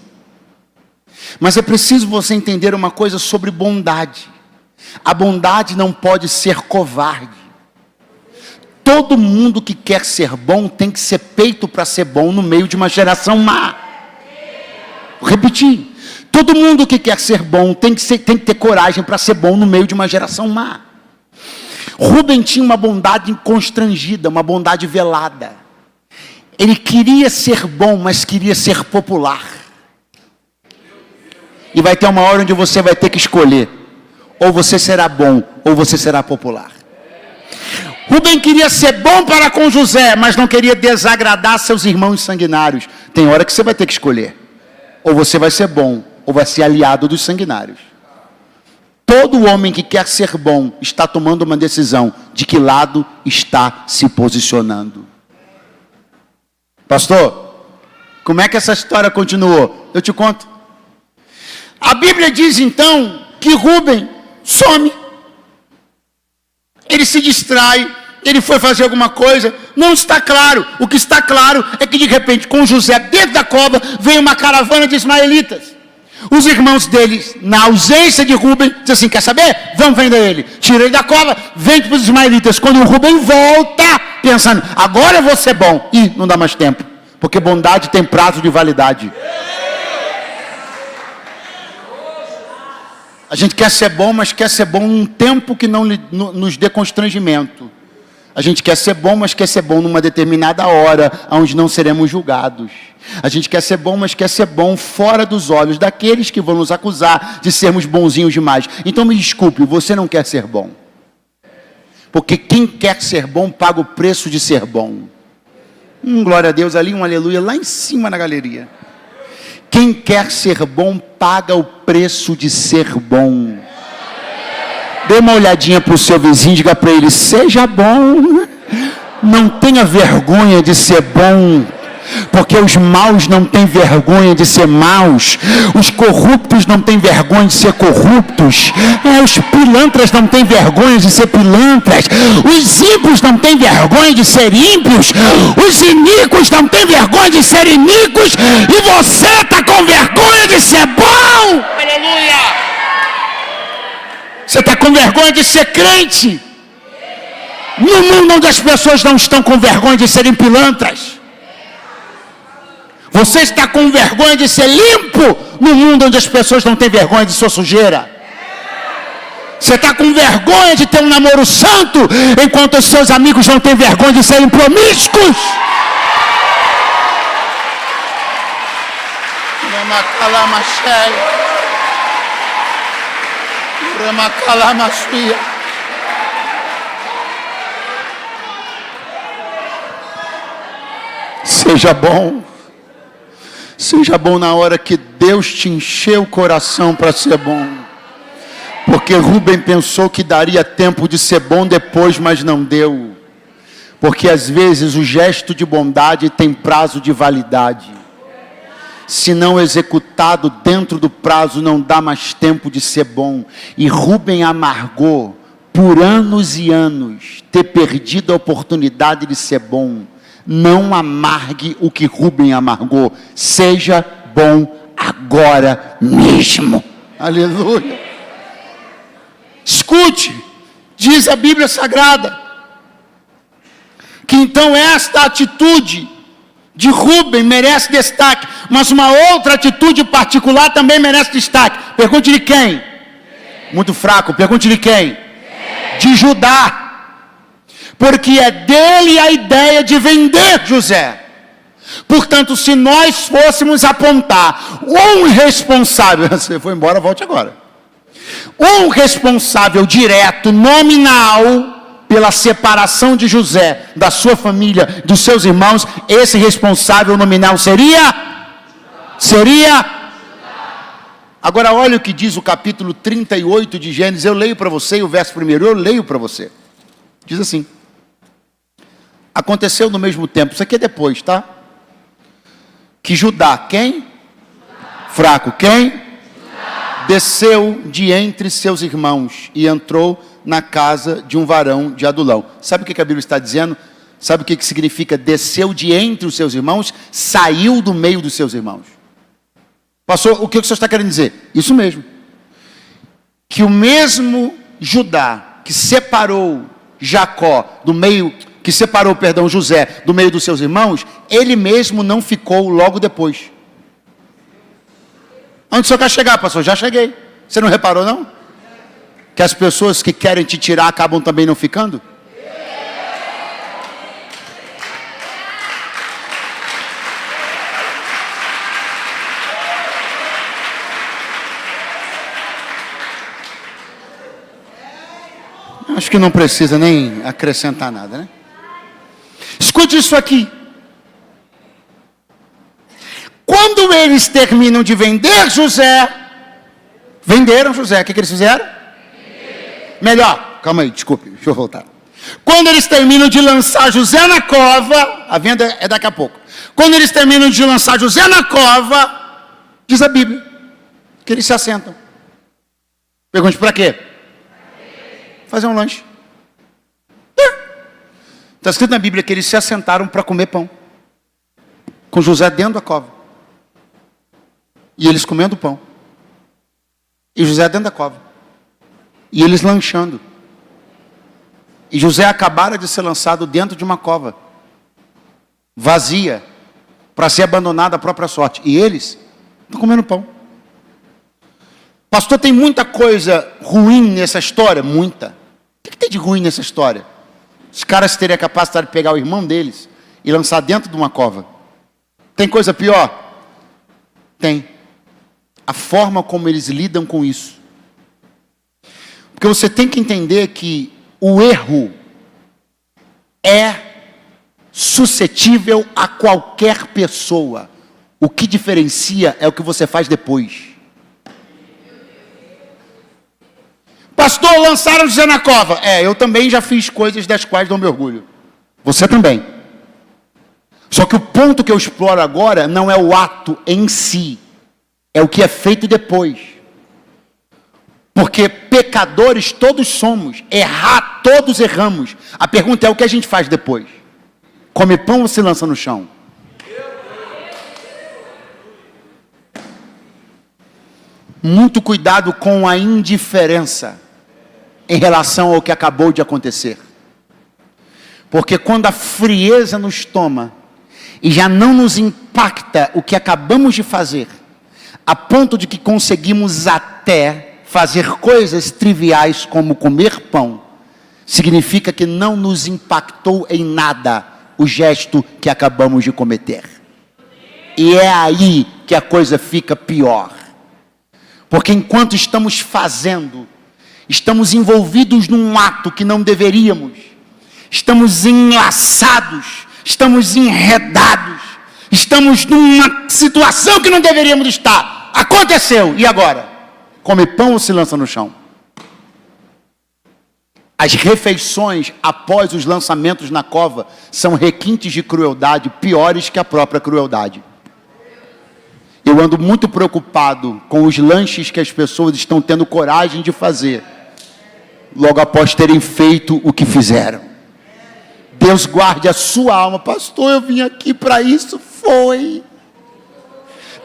Mas é preciso você entender uma coisa sobre bondade. A bondade não pode ser covarde. Todo mundo que quer ser bom tem que ser peito para ser bom no meio de uma geração má. Vou repetir. Todo mundo que quer ser bom tem que ter coragem para ser bom no meio de uma geração má. Rubem tinha uma bondade constrangida, uma bondade velada. Ele queria ser bom, mas queria ser popular. E vai ter uma hora onde você vai ter que escolher. Ou você será bom, ou você será popular. Rubem queria ser bom para com José, mas não queria desagradar seus irmãos sanguinários. Tem hora que você vai ter que escolher. Ou você vai ser bom, ou vai ser aliado dos sanguinários. Todo homem que quer ser bom está tomando uma decisão de que lado está se posicionando. Pastor, como é que essa história continuou? Eu te conto. A Bíblia diz então que Rubem some. Ele se distrai, ele foi fazer alguma coisa, não está claro. O que está claro é que de repente com José dentro da cova vem uma caravana de ismaelitas. Os irmãos deles, na ausência de Rubem, dizem assim, quer saber? Vamos vender ele. Tira ele da cova, vende para os ismaelitas. Quando o Rubem volta, pensando, agora eu vou ser bom. E não dá mais tempo, porque bondade tem prazo de validade. A gente quer ser bom, mas quer ser bom num tempo que não nos dê constrangimento. A gente quer ser bom, mas quer ser bom numa determinada hora, onde não seremos julgados. A gente quer ser bom, mas quer ser bom fora dos olhos daqueles que vão nos acusar de sermos bonzinhos demais. Então me desculpe, você não quer ser bom. Porque quem quer ser bom, paga o preço de ser bom. Glória a Deus, ali um aleluia, lá em cima na galeria. Quem quer ser bom, paga o preço de ser bom. Dê uma olhadinha para o seu vizinho e diga para ele, seja bom. Não tenha vergonha de ser bom. Porque os maus não têm vergonha de ser maus. Os corruptos não têm vergonha de ser corruptos. Os pilantras não têm vergonha de ser pilantras. Os ímpios não têm vergonha de ser ímpios. Os iníquos não têm vergonha de ser iníquos. E você está com vergonha de ser bom. Aleluia! Você está com vergonha de ser crente. No mundo onde as pessoas não estão com vergonha de serem pilantras. Você está com vergonha de ser limpo no mundo onde as pessoas não têm vergonha de sua sujeira. Você está com vergonha de ter um namoro santo, enquanto os seus amigos não têm vergonha de serem promíscuos. Seja bom. Seja bom na hora que Deus te encheu o coração para ser bom. Porque Rubem pensou que daria tempo de ser bom depois, mas não deu. Porque às vezes o gesto de bondade tem prazo de validade. Se não executado dentro do prazo, não dá mais tempo de ser bom. E Rubem amargou por anos e anos ter perdido a oportunidade de ser bom. Não amargue o que Rubem amargou. Seja bom agora mesmo. Aleluia. Escute, diz a Bíblia Sagrada, que então esta atitude de Rubem merece destaque, mas uma outra atitude particular também merece destaque. Pergunte de quem? Muito fraco, pergunte de quem? De Judá. Porque é dele a ideia de vender José. Portanto, se nós fôssemos apontar um responsável, você foi embora, volte agora. Um responsável direto, nominal, pela separação de José, da sua família, dos seus irmãos, esse responsável nominal seria? Agora olha o que diz o capítulo 38 de Gênesis, eu leio para você, e o verso primeiro, eu leio para você. Diz assim: Aconteceu no mesmo tempo, isso aqui é depois, tá? Que Judá, quem? Fraco, quem? Desceu de entre seus irmãos e entrou na casa de um varão de Adulão. Sabe o que a Bíblia está dizendo? Sabe o que significa desceu de entre os seus irmãos? Saiu do meio dos seus irmãos. Passou, o que o senhor está querendo dizer? Isso mesmo. Que o mesmo Judá que separou Jacó do meio, que separou, perdão, José do meio dos seus irmãos, ele mesmo não ficou logo depois. Onde o senhor quer chegar, pastor? Já cheguei. Você não reparou, não? Que as pessoas que querem te tirar acabam também não ficando? Acho que não precisa nem acrescentar nada, né? Escute isso aqui. Quando eles terminam de vender José, venderam José, o que eles fizeram? Melhor, calma aí, desculpe, deixa eu voltar. Quando eles terminam de lançar José na cova, a venda é daqui a pouco. Quando eles terminam de lançar José na cova, diz a Bíblia, que eles se assentam. Pergunte para quê? Fazer um lanche. Está escrito na Bíblia que eles se assentaram para comer pão. Com José dentro da cova. E eles comendo pão. E José dentro da cova. E eles lanchando. E José acabara de ser lançado dentro de uma cova. Vazia. Para ser abandonado à própria sorte. E eles estão comendo pão. Pastor, tem muita coisa ruim nessa história? Muita. O que tem de ruim nessa história? Os caras teriam a capacidade de pegar o irmão deles e lançar dentro de uma cova. Tem coisa pior? Tem. A forma como eles lidam com isso. Porque você tem que entender que o erro é suscetível a qualquer pessoa. O que diferencia é o que você faz depois. Pastor, lançaram José na cova. Eu também já fiz coisas das quais não me orgulho. Você também. Só que o ponto que eu exploro agora não é o ato em si. É o que é feito depois. Porque pecadores todos somos. Errar, todos erramos. A pergunta é o que a gente faz depois. Come pão ou se lança no chão? Muito cuidado com a indiferença em relação ao que acabou de acontecer. Porque quando a frieza nos toma e já não nos impacta o que acabamos de fazer, a ponto de que conseguimos até fazer coisas triviais como comer pão, significa que não nos impactou em nada o gesto que acabamos de cometer. E é aí que a coisa fica pior. Porque enquanto estamos fazendo, estamos envolvidos num ato que não deveríamos, estamos enlaçados, estamos enredados, estamos numa situação que não deveríamos estar. Aconteceu, e agora? Come pão ou se lança no chão? As refeições após os lançamentos na cova são requintes de crueldade piores que a própria crueldade. Eu ando muito preocupado com os lanches que as pessoas estão tendo coragem de fazer, logo após terem feito o que fizeram. Deus guarde a sua alma. Pastor, eu vim aqui para isso. Foi.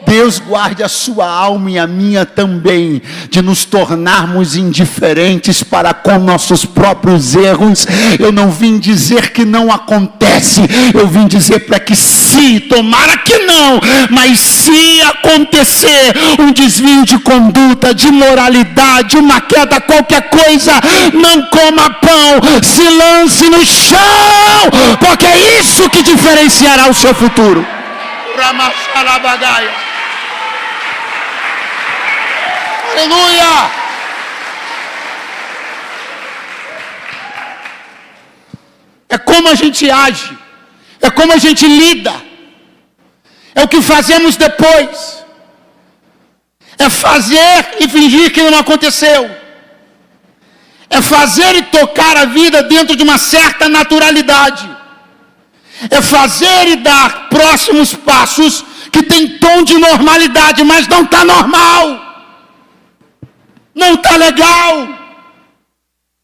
Deus guarde a sua alma e a minha também, de nos tornarmos indiferentes para com nossos próprios erros. Eu não vim dizer que não acontece, eu vim dizer para que se, tomara que não, mas se acontecer um desvio de conduta, de moralidade, uma queda, qualquer coisa, não coma pão, se lance no chão, porque é isso que diferenciará o seu futuro. Ramachalabagaia. Aleluia! É como a gente age, é como a gente lida, é o que fazemos depois, é fazer e fingir que não aconteceu, é fazer e tocar a vida dentro de uma certa naturalidade. É fazer e dar próximos passos que tem tom de normalidade, mas não está normal. Não está legal.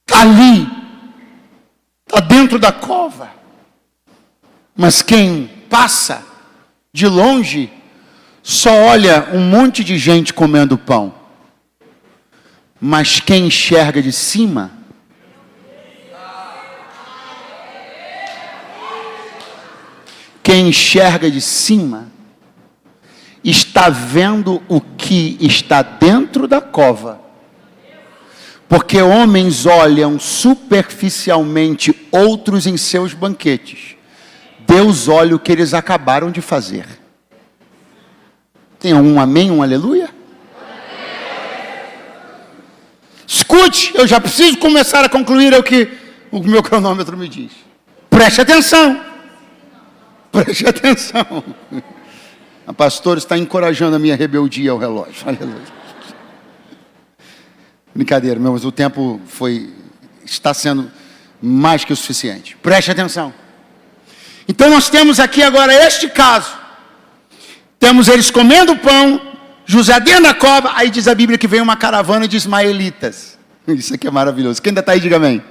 Está ali. Está dentro da cova. Mas quem passa de longe só olha um monte de gente comendo pão. Mas quem enxerga de cima, quem enxerga de cima, está vendo o que está dentro da cova. Porque homens olham superficialmente outros em seus banquetes. Deus olha o que eles acabaram de fazer. Tem um amém, um aleluia? Escute, eu já preciso começar a concluir o que o meu cronômetro me diz. Preste atenção. Preste atenção. A pastora está encorajando a minha rebeldia ao relógio. Aleluia. Brincadeira, mas o tempo está sendo mais que o suficiente. Preste atenção. Então nós temos aqui agora este caso. Temos eles comendo pão, José dentro da cova, aí diz a Bíblia que vem uma caravana de ismaelitas. Isso aqui é maravilhoso. Quem ainda está aí, diga amém.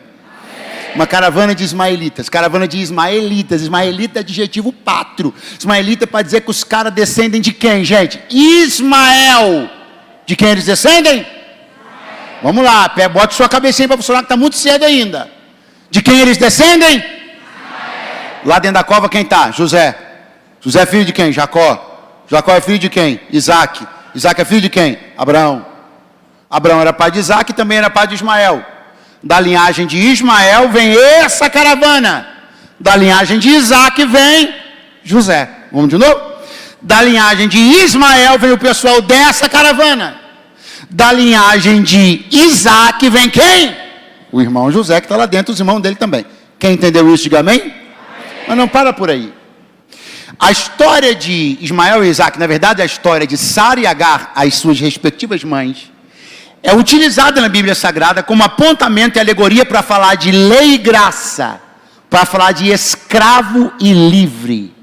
Uma caravana de ismaelitas. Caravana de ismaelitas. Ismaelita é adjetivo pátrio. Ismaelita é para dizer que os caras descendem de quem, gente? Ismael. De quem eles descendem? Vamos lá, bote sua cabecinha para funcionar que está muito cedo ainda. De quem eles descendem? Lá dentro da cova quem está? José. José é filho de quem? Jacó. Jacó é filho de quem? Isaac. Isaac é filho de quem? Abraão. Abraão era pai de Isaac e também era pai de Ismael. Da linhagem de Ismael vem essa caravana. Da linhagem de Isaac vem José. Vamos de novo? Da linhagem de Ismael vem o pessoal dessa caravana. Da linhagem de Isaac vem quem? O irmão José que está lá dentro, os irmãos dele também. Quem entendeu isso, diga amém? Mas não para por aí. A história de Ismael e Isaac, na verdade a história de Sara e Agar, as suas respectivas mães, é utilizada na Bíblia Sagrada como apontamento e alegoria para falar de lei e graça, para falar de escravo e livre.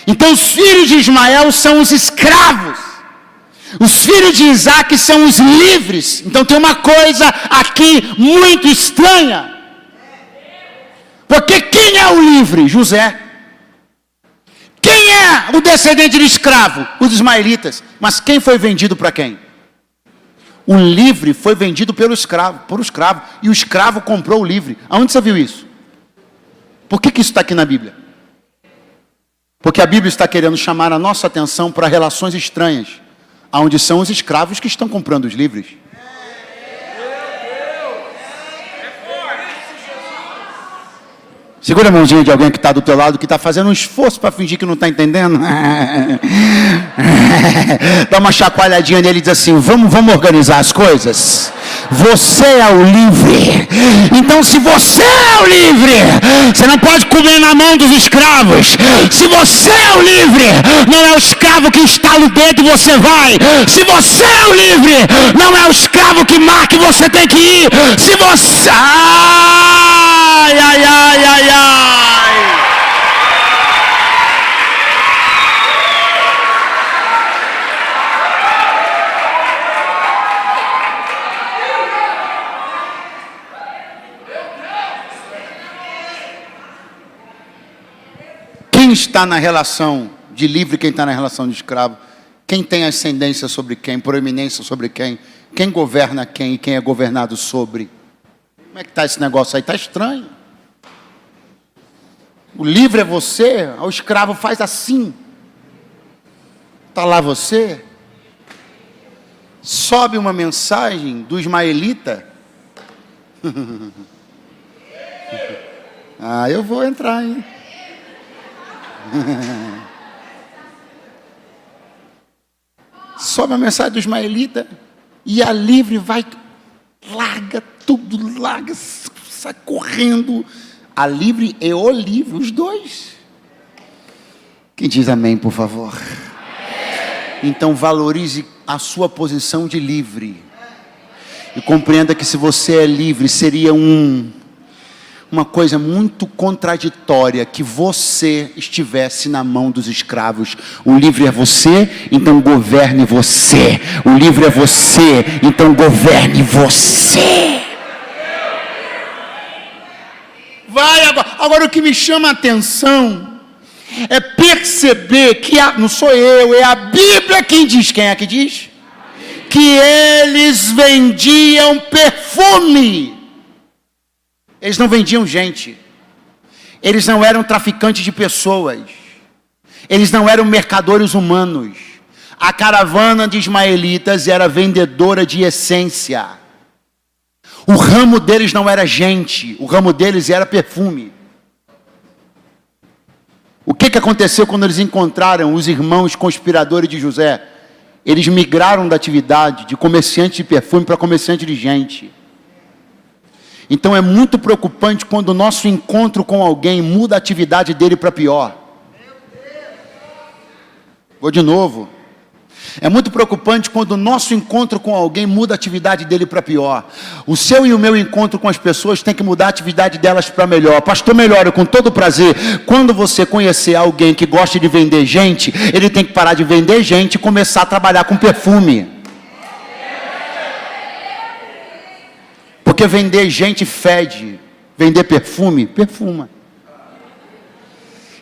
Então os filhos de Ismael são os escravos, os filhos de Isaac são os livres. Então tem uma coisa aqui muito estranha. Porque quem é o livre? José. Quem é o descendente do escravo? Os ismaelitas. Mas quem foi vendido para quem? O livre foi vendido pelo escravo, por o escravo. E o escravo comprou o livre. Aonde você viu isso? Por que isso está aqui na Bíblia? Porque a Bíblia está querendo chamar a nossa atenção para relações estranhas, onde são os escravos que estão comprando os livres. Segura a mãozinha de alguém que está do teu lado, que está fazendo um esforço para fingir que não está entendendo. Dá uma chacoalhadinha nele e diz assim: vamos organizar as coisas. Você é o livre. Então se você é o livre, você não pode comer na mão dos escravos. Se você é o livre, não é o escravo que estala o dedo e você vai. Se você é o livre, não é o escravo que marca e você tem que ir. Se você... Ai, ai, ai, ai, ai. Quem está na relação de livre, quem está na relação de escravo? Quem tem ascendência sobre quem? Proeminência sobre quem? Quem governa quem e quem é governado sobre? Como é que está esse negócio aí? Está estranho. O livre é você, o escravo faz assim. Está lá você. Sobe uma mensagem do ismaelita. Ah, eu vou entrar, hein? Sobe a mensagem do ismaelita e a livre vai, larga tudo, larga, sai correndo. A livre e o livre, os dois. Quem diz amém, por favor? Então valorize a sua posição de livre. E compreenda que se você é livre, seria um uma coisa muito contraditória, que você estivesse na mão dos escravos. O livre é você, então governe você. O livre é você, então governe você. Vai agora. Agora o que me chama a atenção é perceber que não sou eu, é a Bíblia quem diz. Quem é que diz? Que eles vendiam perfume. Eles não vendiam gente. Eles não eram traficantes de pessoas. Eles não eram mercadores humanos. A caravana de ismaelitas era vendedora de essência. O ramo deles não era gente. O ramo deles era perfume. O que aconteceu quando eles encontraram os irmãos conspiradores de José? Eles migraram da atividade de comerciante de perfume para comerciante de gente. Então é muito preocupante quando o nosso encontro com alguém muda a atividade dele para pior. Vou de novo. É muito preocupante quando o nosso encontro com alguém muda a atividade dele para pior. O seu e o meu encontro com as pessoas tem que mudar a atividade delas para melhor. Pastor Melhor, com todo prazer, quando você conhecer alguém que gosta de vender gente, ele tem que parar de vender gente e começar a trabalhar com perfume. Porque vender gente fede, vender perfume, perfuma.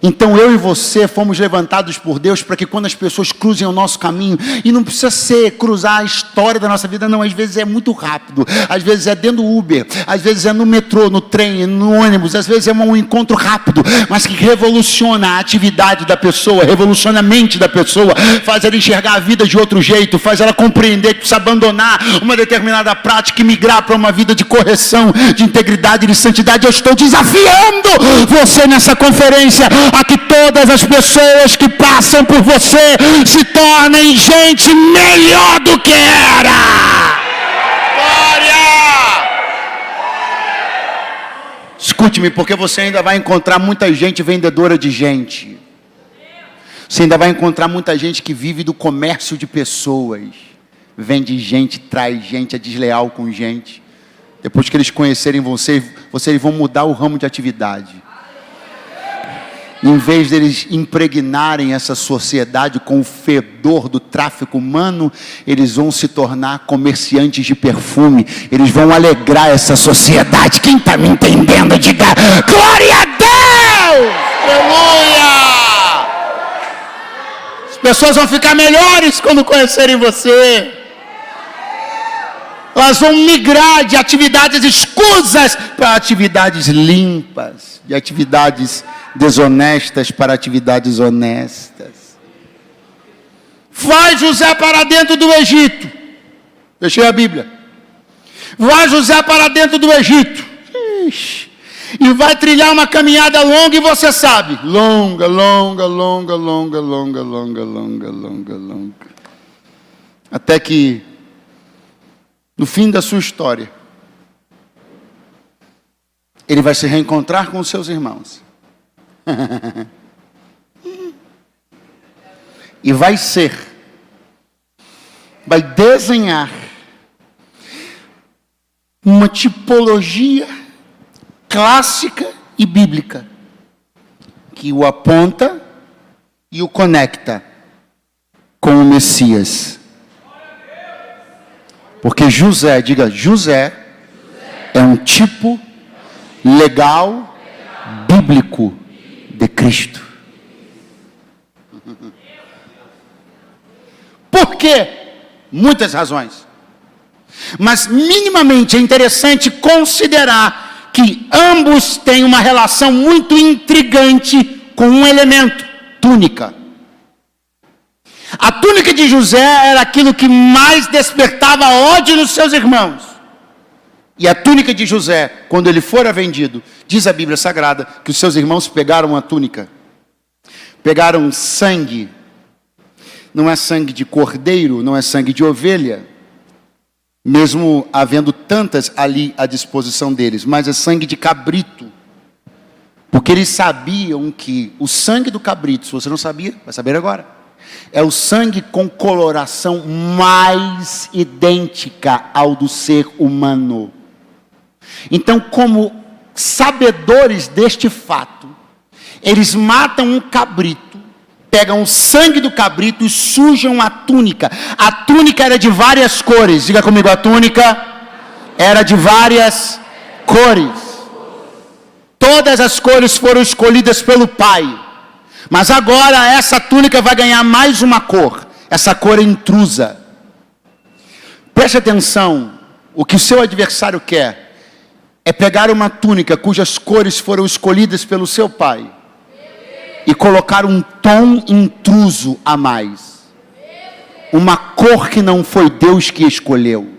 Então eu e você fomos levantados por Deus para que quando as pessoas cruzem o nosso caminho, e não precisa ser cruzar a história da nossa vida, não, às vezes é muito rápido, às vezes é dentro do Uber, às vezes é no metrô, no trem, no ônibus, às vezes é um encontro rápido, mas que revoluciona a atividade da pessoa, revoluciona a mente da pessoa, faz ela enxergar a vida de outro jeito, faz ela compreender que precisa abandonar uma determinada prática e migrar para uma vida de correção, de integridade e de santidade. Eu estou desafiando você nessa conferência a que todas as pessoas que passam por você se tornem gente melhor do que era. Glória! Escute-me, porque você ainda vai encontrar muita gente vendedora de gente. Você ainda vai encontrar muita gente que vive do comércio de pessoas. Vende gente, traz gente, é desleal com gente. Depois que eles conhecerem você, vocês vão mudar o ramo de atividade. Em vez deles impregnarem essa sociedade com o fedor do tráfico humano, eles vão se tornar comerciantes de perfume. Eles vão alegrar essa sociedade. Quem está me entendendo, diga glória a Deus! Aleluia! As pessoas vão ficar melhores quando conhecerem você. Elas vão migrar de atividades escusas para atividades limpas, de atividades desonestas para atividades honestas. Vai José para dentro do Egito. Fechei a Bíblia. Vai José para dentro do Egito. E vai trilhar uma caminhada longa, e você sabe. Longa. Até que, no fim da sua história, ele vai se reencontrar com os seus irmãos. E vai desenhar uma tipologia clássica e bíblica que o aponta e o conecta com o Messias. Porque José, diga, José é um tipo legal, bíblico de Cristo. Por quê? Muitas razões. Mas minimamente é interessante considerar que ambos têm uma relação muito intrigante com um elemento: túnica. A túnica de José era aquilo que mais despertava ódio nos seus irmãos. E a túnica de José, quando ele fora vendido, diz a Bíblia Sagrada que os seus irmãos pegaram a túnica, pegaram sangue. Não é sangue de cordeiro, não é sangue de ovelha, mesmo havendo tantas ali à disposição deles, mas é sangue de cabrito. Porque eles sabiam que o sangue do cabrito, se você não sabia, vai saber agora, é o sangue com coloração mais idêntica ao do ser humano. Então, como sabedores deste fato, eles matam um cabrito, pegam o sangue do cabrito e sujam a túnica. A túnica era de várias cores. Diga comigo, a túnica era de várias cores. Todas as cores foram escolhidas pelo Pai. Mas agora essa túnica vai ganhar mais uma cor. Essa cor é intrusa. Preste atenção. O que o seu adversário quer é pegar uma túnica cujas cores foram escolhidas pelo seu Pai e colocar um tom intruso a mais. Uma cor que não foi Deus que escolheu.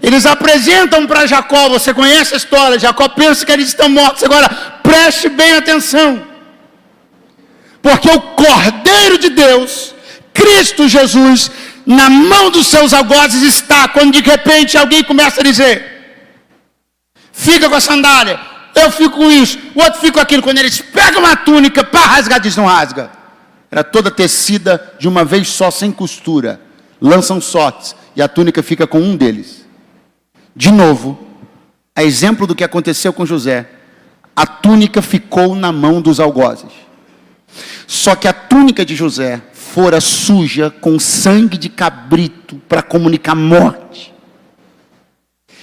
Eles apresentam para Jacó, você conhece a história, Jacó pensa que eles estão mortos. Agora, preste bem atenção. Porque o Cordeiro de Deus, Cristo Jesus, na mão dos seus algozes está, quando de repente alguém começa a dizer, fica com a sandália, eu fico com isso, o outro fica com aquilo. Quando eles pegam uma túnica, para rasgar, diz, não rasga. Era toda tecida de uma vez só, sem costura. Lançam sortes, e a túnica fica com um deles. De novo, a exemplo do que aconteceu com José, a túnica ficou na mão dos algozes. Só que a túnica de José fora suja com sangue de cabrito para comunicar morte.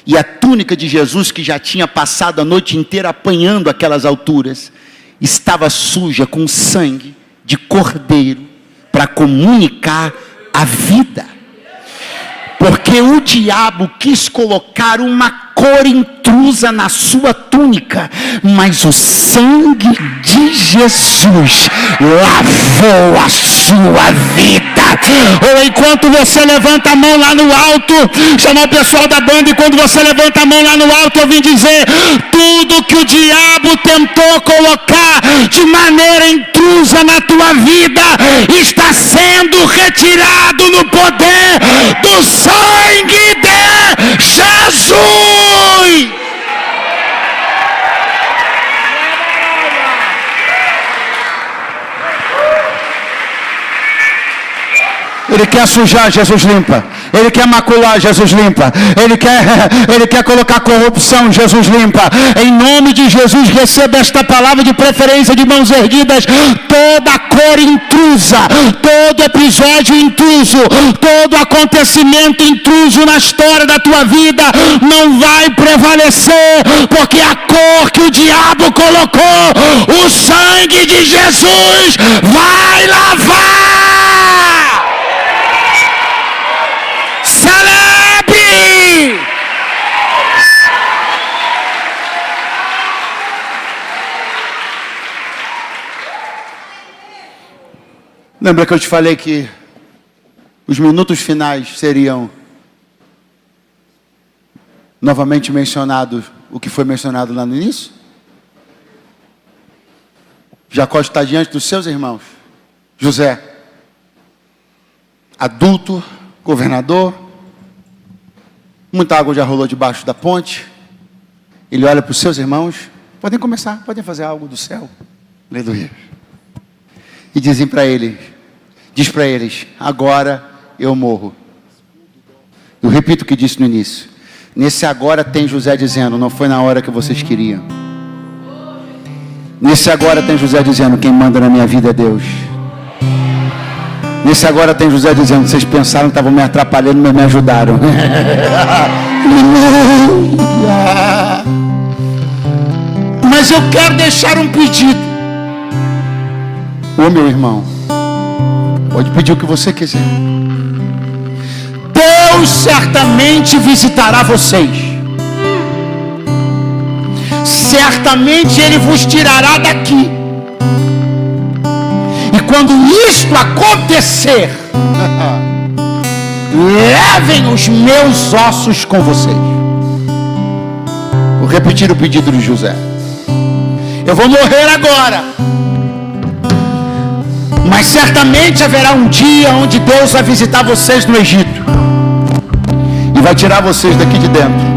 E a túnica de Jesus, que já tinha passado a noite inteira apanhando aquelas alturas, estava suja com sangue de cordeiro para comunicar a vida. Porque o diabo quis colocar uma cor intrusa na sua túnica, mas o sangue de Jesus lavou a sua vida. Ou enquanto você levanta a mão lá no alto, chamar o pessoal da banda, e quando você levanta a mão lá no alto, eu vim dizer, tudo que o diabo tentou colocar de maneira intrusa na tua vida, está sendo retirado no poder do sangue de Jesus. Ele quer sujar, Jesus limpa. Ele quer macular, Jesus limpa. Ele quer colocar corrupção, Jesus limpa. Em nome de Jesus, receba esta palavra de preferência de mãos erguidas. Toda cor intrusa, todo episódio intruso, todo acontecimento intruso na história da tua vida não vai prevalecer, porque a cor que o diabo colocou, o sangue de Jesus vai lavar. Celebre! Lembra que eu te falei que os minutos finais seriam novamente mencionados o que foi mencionado lá no início? Jacó está diante dos seus irmãos. José, adulto, governador, muita água já rolou debaixo da ponte. Ele olha para os seus irmãos, podem começar, podem fazer algo do céu, aleluia, e diz para eles, agora eu morro. Eu repito o que disse no início, nesse agora tem José dizendo, não foi na hora que vocês queriam. Nesse agora tem José dizendo, quem manda na minha vida é Deus. Nesse agora tem José dizendo, vocês pensaram que estavam me atrapalhando, mas me ajudaram. Mas eu quero deixar um pedido. Ô meu irmão, pode pedir o que você quiser. Deus certamente visitará vocês. Certamente Ele vos tirará daqui. E quando isto acontecer, levem os meus ossos com vocês. Vou repetir o pedido de José. Eu vou morrer agora, mas certamente haverá um dia onde Deus vai visitar vocês no Egito e vai tirar vocês daqui de dentro.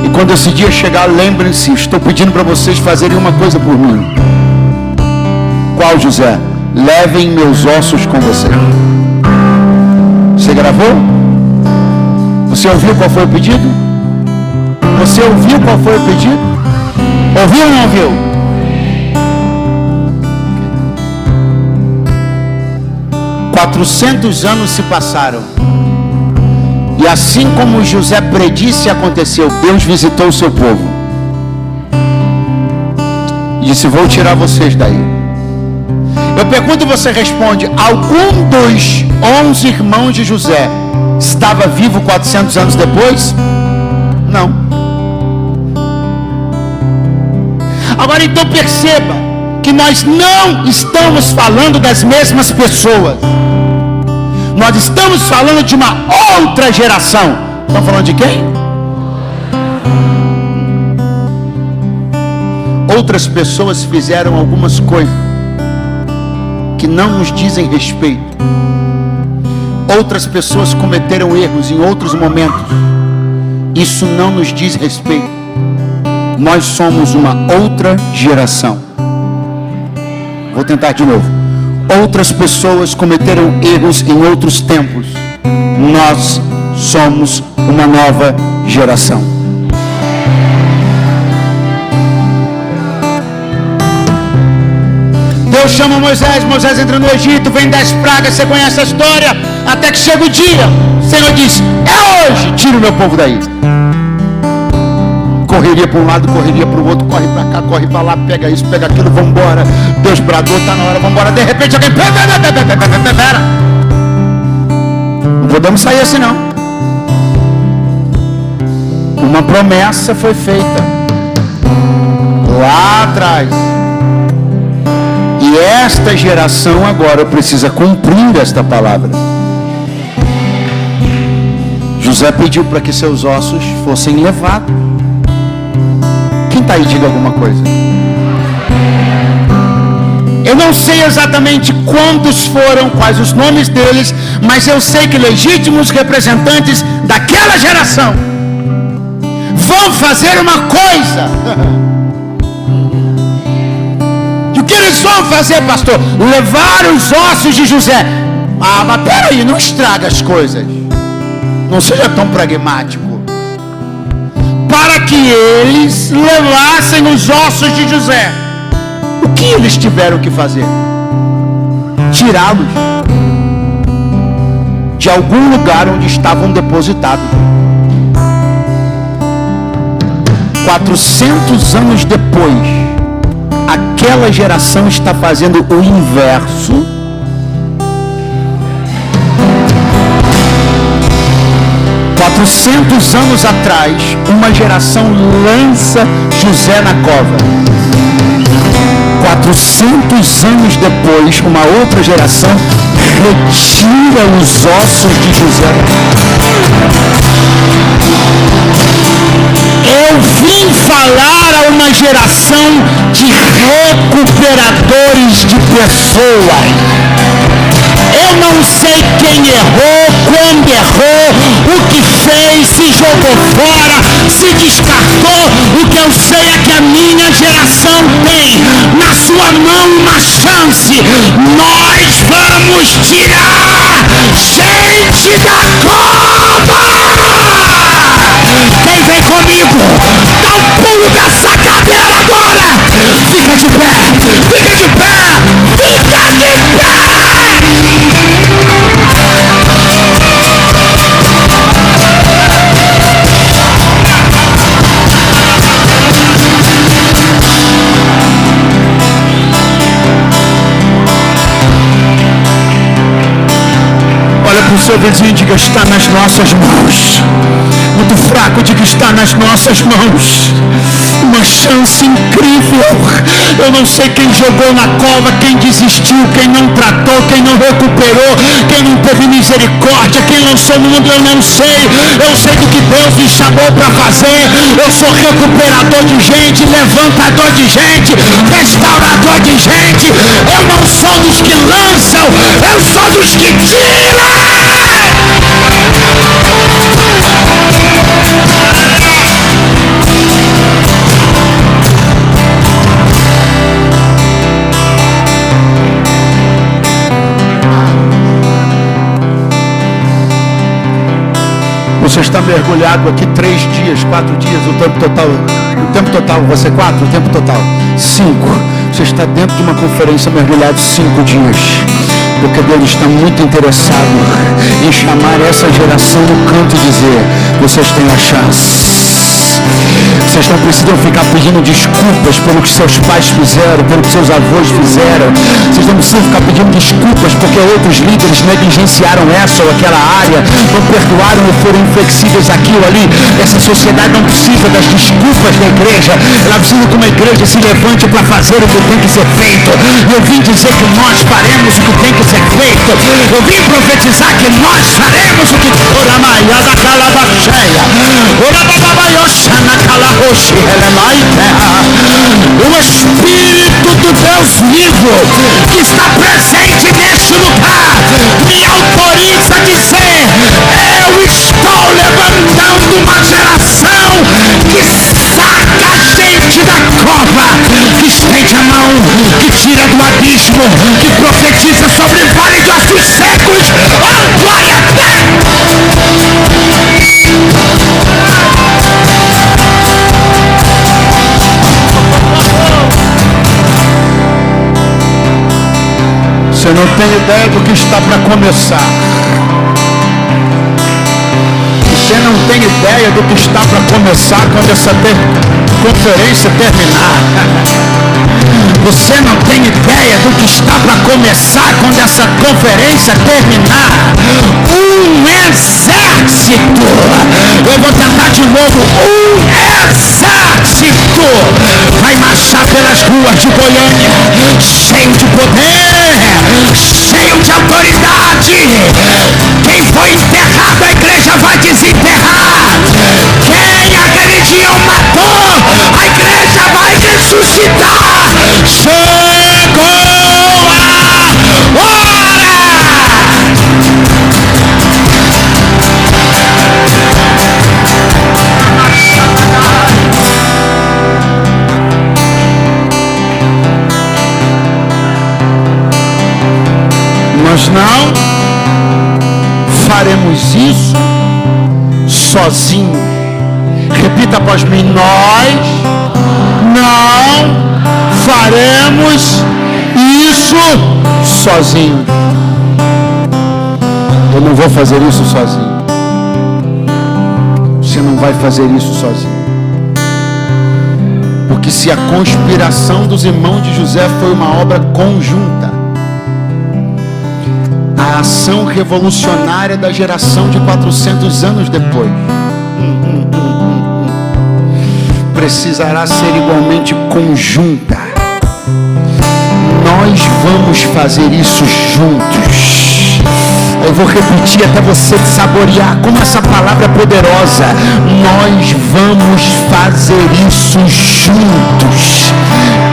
E quando esse dia chegar, lembrem-se, estou pedindo para vocês fazerem uma coisa por mim. Qual, José? Levem meus ossos com vocês. Você gravou? Você ouviu qual foi o pedido? Você ouviu qual foi o pedido? Ouviu ou não ouviu? 400 anos se passaram. E assim como José predisse e aconteceu, Deus visitou o seu povo. E disse: vou tirar vocês daí. Eu pergunto e você responde: algum dos 11 irmãos de José estava vivo 400 anos depois? Não. Agora então perceba que nós não estamos falando das mesmas pessoas. Nós estamos falando de uma outra geração. Estamos falando de quem? Outras pessoas fizeram algumas coisas que não nos dizem respeito. Outras pessoas cometeram erros em outros momentos. Isso não nos diz respeito. Nós somos uma outra geração. Vou tentar de novo. Outras pessoas cometeram erros em outros tempos. Nós somos uma nova geração. Deus chama Moisés, Moisés entra no Egito, vem 10 pragas, você conhece a história, até que chega o dia, o Senhor diz: é hoje, tira o meu povo daí. Correria para um lado, correria para o outro, corre para cá, corre para lá, pega isso, pega aquilo, vamos embora. Deus bradou, está na hora, vamos embora. De repente alguém, pera. Não podemos sair assim não. Uma promessa foi feita lá atrás. E esta geração agora precisa cumprir esta palavra. José pediu para que seus ossos fossem levados. Quem está aí, diga alguma coisa. Eu não sei exatamente quantos foram, quais os nomes deles, mas eu sei que legítimos representantes daquela geração vão fazer uma coisa. E o que eles vão fazer, pastor? Levar os ossos de José. Ah, mas peraí, não estraga as coisas. Não seja tão pragmático. Para que eles levassem os ossos de José. O que eles tiveram que fazer? Tirá-los de algum lugar onde estavam depositados. 400 anos depois, aquela geração está fazendo o inverso. 400 anos atrás, uma geração lança José na cova. 400 anos depois, uma outra geração retira os ossos de José. Eu vim falar a uma geração de recuperadores de pessoas. Eu não sei quem errou, quando errou, o que fez, se jogou fora, se descartou. O que eu sei é que a minha geração tem na sua mão uma chance. Nós vamos tirar gente da cova. Quem vem comigo? Dá um pulo dessa cadeira agora. Fica de pé, fica de pé, fica de pé. Olha para o seu vizinho e diga: está nas nossas mãos. Muito fraco, diga: está nas nossas mãos. Uma chance incrível. Eu não sei quem jogou na cova, quem desistiu, quem não tratou, quem não recuperou, quem não teve misericórdia, quem lançou no mundo, eu não sei. Eu sei do que Deus me chamou para fazer. Eu sou recuperador de gente, levantador de gente, restaurador de gente. Eu não sou dos que lançam, eu sou dos que tiram. Você está está mergulhado aqui 3 dias, 4 dias, o tempo total, você 4, o tempo total 5. Você está dentro de uma conferência mergulhado 5 dias. Porque Deus está muito interessado em chamar essa geração no canto e dizer: vocês têm a chance. Vocês não precisam ficar pedindo desculpas pelo que seus pais fizeram, pelo que seus avós fizeram. Vocês não precisam ficar pedindo desculpas porque outros líderes negligenciaram essa ou aquela área, não perdoaram ou foram inflexíveis aquilo ali. Essa sociedade não precisa das desculpas da igreja. Ela precisa que uma igreja se levante para fazer o que tem que ser feito. E eu vim dizer que nós faremos o que tem que ser feito. Eu vim profetizar que nós faremos o que o Espírito do Deus vivo que está presente neste lugar me autoriza a dizer: eu estou levantando uma geração que saca a gente da cova, que estende a mão, que tira do abismo, que profetiza sobre o vale de ossos secos. Oh, glória a Deus! Você não tem ideia do que está para começar. Você não tem ideia do que está para começar quando essa conferência terminar. Você não tem ideia do que está para começar quando essa conferência terminar. Um exército. Eu vou tentar de novo. Um exército vai marchar pelas ruas de Goiânia, cheio de poder, cheio de autoridade. Quem foi enterrado, a igreja vai desenterrar. Quem agrediu, matou, a igreja vai ressuscitar. Chegou a hora. Nós não faremos isso sozinhos. Repita após mim: nós não faremos isso sozinhos. Eu não vou fazer isso sozinho. Você não vai fazer isso sozinho. Porque se a conspiração dos irmãos de José foi uma obra conjunta, a ação revolucionária da geração de 400 anos depois precisará ser igualmente conjunta. Nós vamos fazer isso juntos. Eu vou repetir até você saborear como essa palavra é poderosa. Nós vamos fazer isso juntos.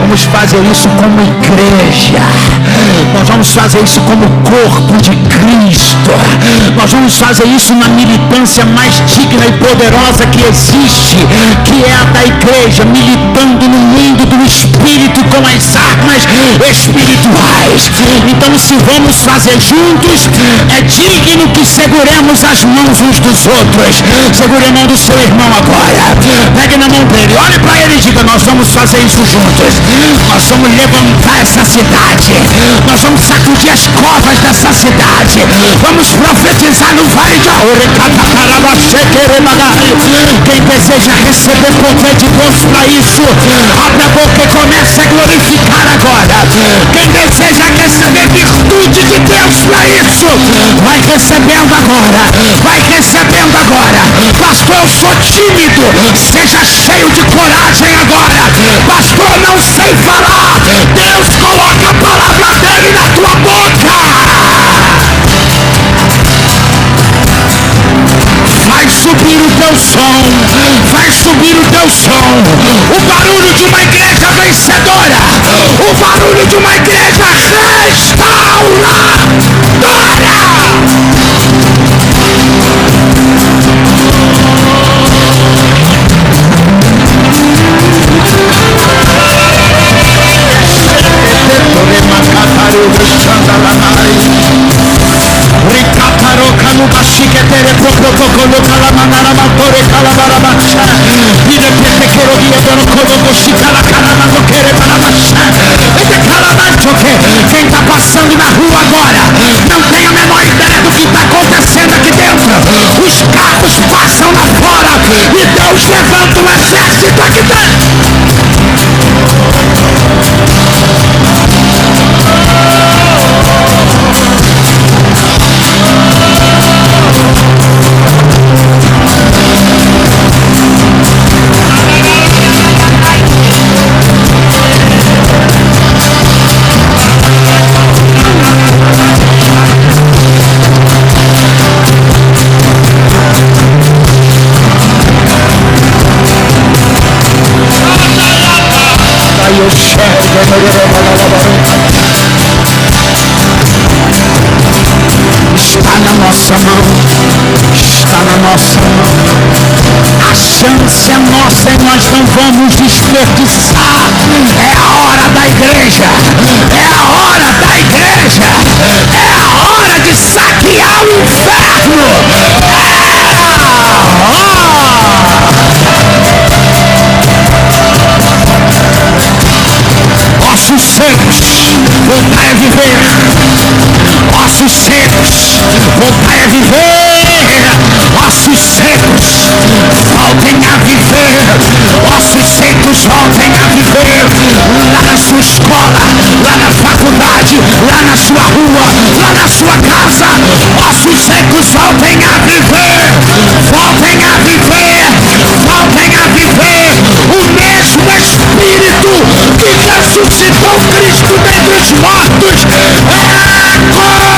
Vamos fazer isso como igreja. Nós vamos fazer isso como corpo de Cristo. Nós vamos fazer isso na militância mais digna e poderosa que existe, que é a da igreja, militando no mundo do Espírito com as armas espirituais. Então, se vamos fazer juntos, é digno que seguremos as mãos uns dos outros. Segure a mão do seu irmão agora. Pegue na mão dele, olhe para ele e diga: nós vamos fazer isso juntos. Nós vamos levantar essa cidade. Nós vamos sacudir as covas dessa cidade. Vamos profetizar no vale de Quem deseja receber poder de Deus para isso, abre a boca e comece a glorificar agora. Quem deseja receber virtude de Deus para isso, vai recebendo agora. Vai recebendo agora. Pastor, eu sou tímido. Seja cheio de coragem agora. Pastor, não sei falar. Deus coloca a palavra dele na tua boca. Vai subir o teu som. Vai subir o teu som. O barulho de uma igreja vencedora. O barulho de uma igreja restauradora. Ricataroca no baxiquetere pro protocolo calamanarama. Quem está passando na rua agora não tem a menor ideia do que está acontecendo aqui dentro. Os carros passam lá fora e Deus levanta um exército aqui dentro. Está na nossa mão, está na nossa mão. A chance é nossa e nós não vamos desperdiçar. É a hora da igreja, é a hora da igreja, é a hora de saquear o inferno. Ossos secos, voltai a viver. Ossos secos, voltai a viver. Ossos secos, voltem a viver. Ossos secos, voltem a viver. Lá na sua escola, lá na faculdade, lá na sua rua, lá na sua casa. Ossos secos, voltem a viver. Voltem a viver. Voltem a viver. O mesmo Espírito que ressuscitou Cristo dentre os mortos é conosco.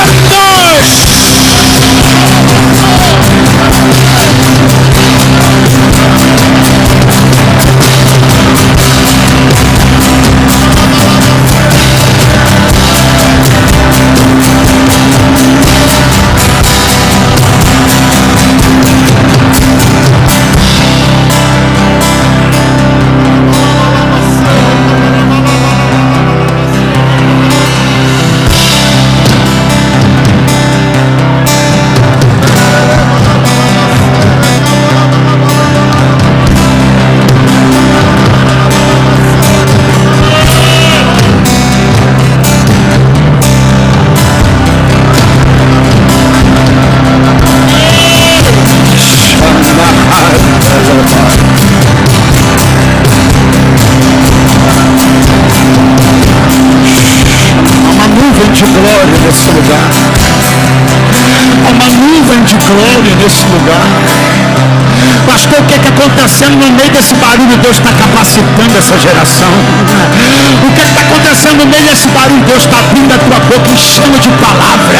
De glória nesse lugar. Há uma nuvem de glória nesse lugar. Pastor, o que está acontecendo no meio desse barulho? Deus está capacitando essa geração. O que está acontecendo no meio desse barulho? Deus está abrindo a tua boca e chama de palavra.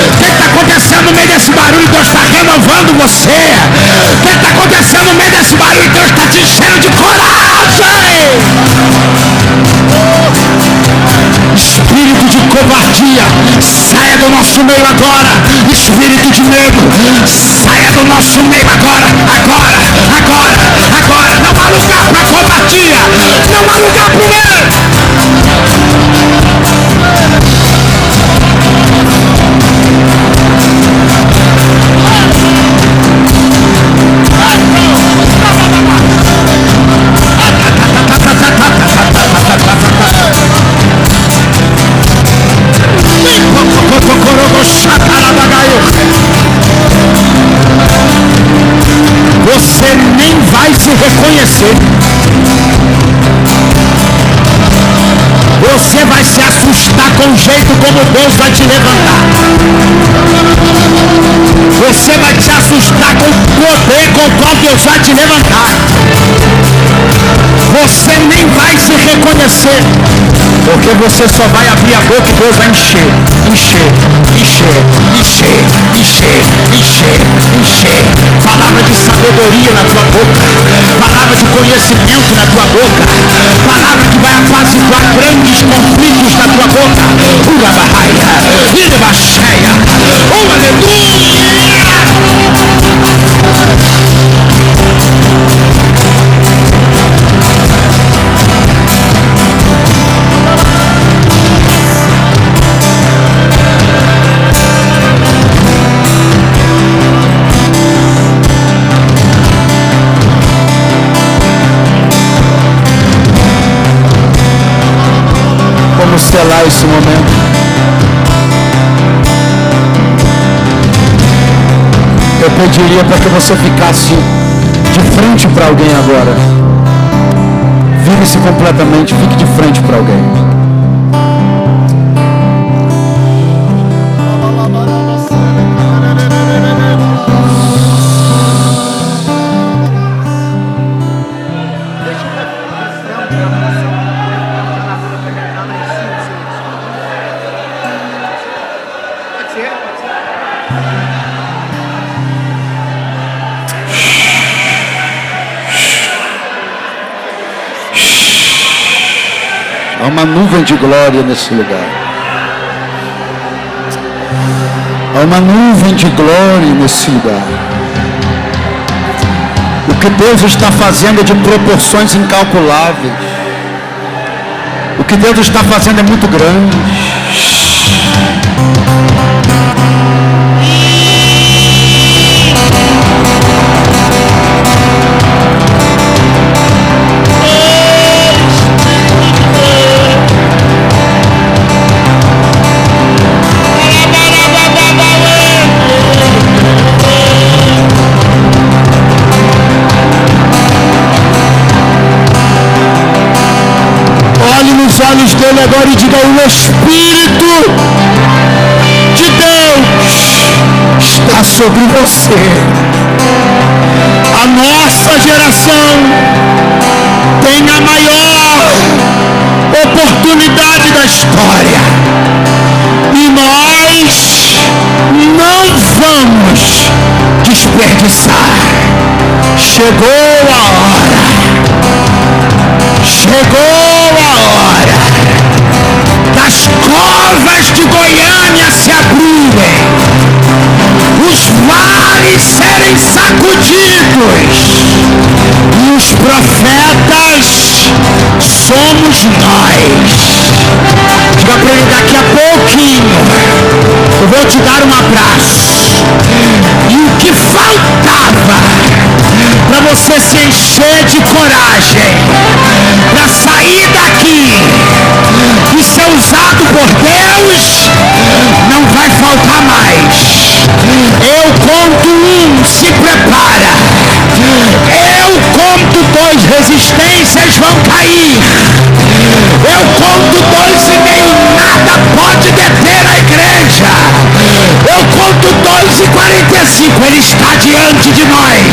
O que está acontecendo no meio desse barulho? Deus está renovando você. O que está acontecendo no meio desse barulho? Deus está te enchendo de coragem. Espírito de covardia, saia do nosso meio agora. Espírito de medo, saia do nosso meio agora. Agora. Não há lugar para covardia. Não há lugar para o medo. Você nem vai se reconhecer. Você vai se assustar com o jeito como Deus vai te levantar. Você vai se assustar com o poder com o qual Deus vai te levantar. Você nem vai se reconhecer, porque você só vai abrir a boca e Deus vai encher. Palavra de sabedoria na tua boca, palavra de conhecimento na tua boca, palavra que vai apaziguar grandes conflitos na tua boca. Aleluia. esse momento. Eu pediria para que você ficasse de frente para alguém agora. Vire-se completamente, fique de frente para alguém. Há uma nuvem de glória nesse lugar. Há uma nuvem de glória nesse lugar. O que Deus está fazendo é de proporções incalculáveis. O que Deus está fazendo é muito grande. Olhe nos olhos dele agora e diga: o Espírito de Deus está sobre você. A nossa geração tem a maior oportunidade da história e nós não vamos desperdiçar. Chegou a hora. Chegou a hora das covas de Goiânia se abrirem, os vales serem sacudidos e os profetas somos nós. Diga para ele: daqui a pouquinho eu vou te dar um abraço. E o que faltava para você se encher de coragem para sair daqui e ser usado por Deus, não vai faltar mais. Eu conto um, se prepara. Eu conto dois, resistências vão cair. Eu conto 2,5, nada pode deter a igreja. Eu conto 2,45, ele está diante de nós.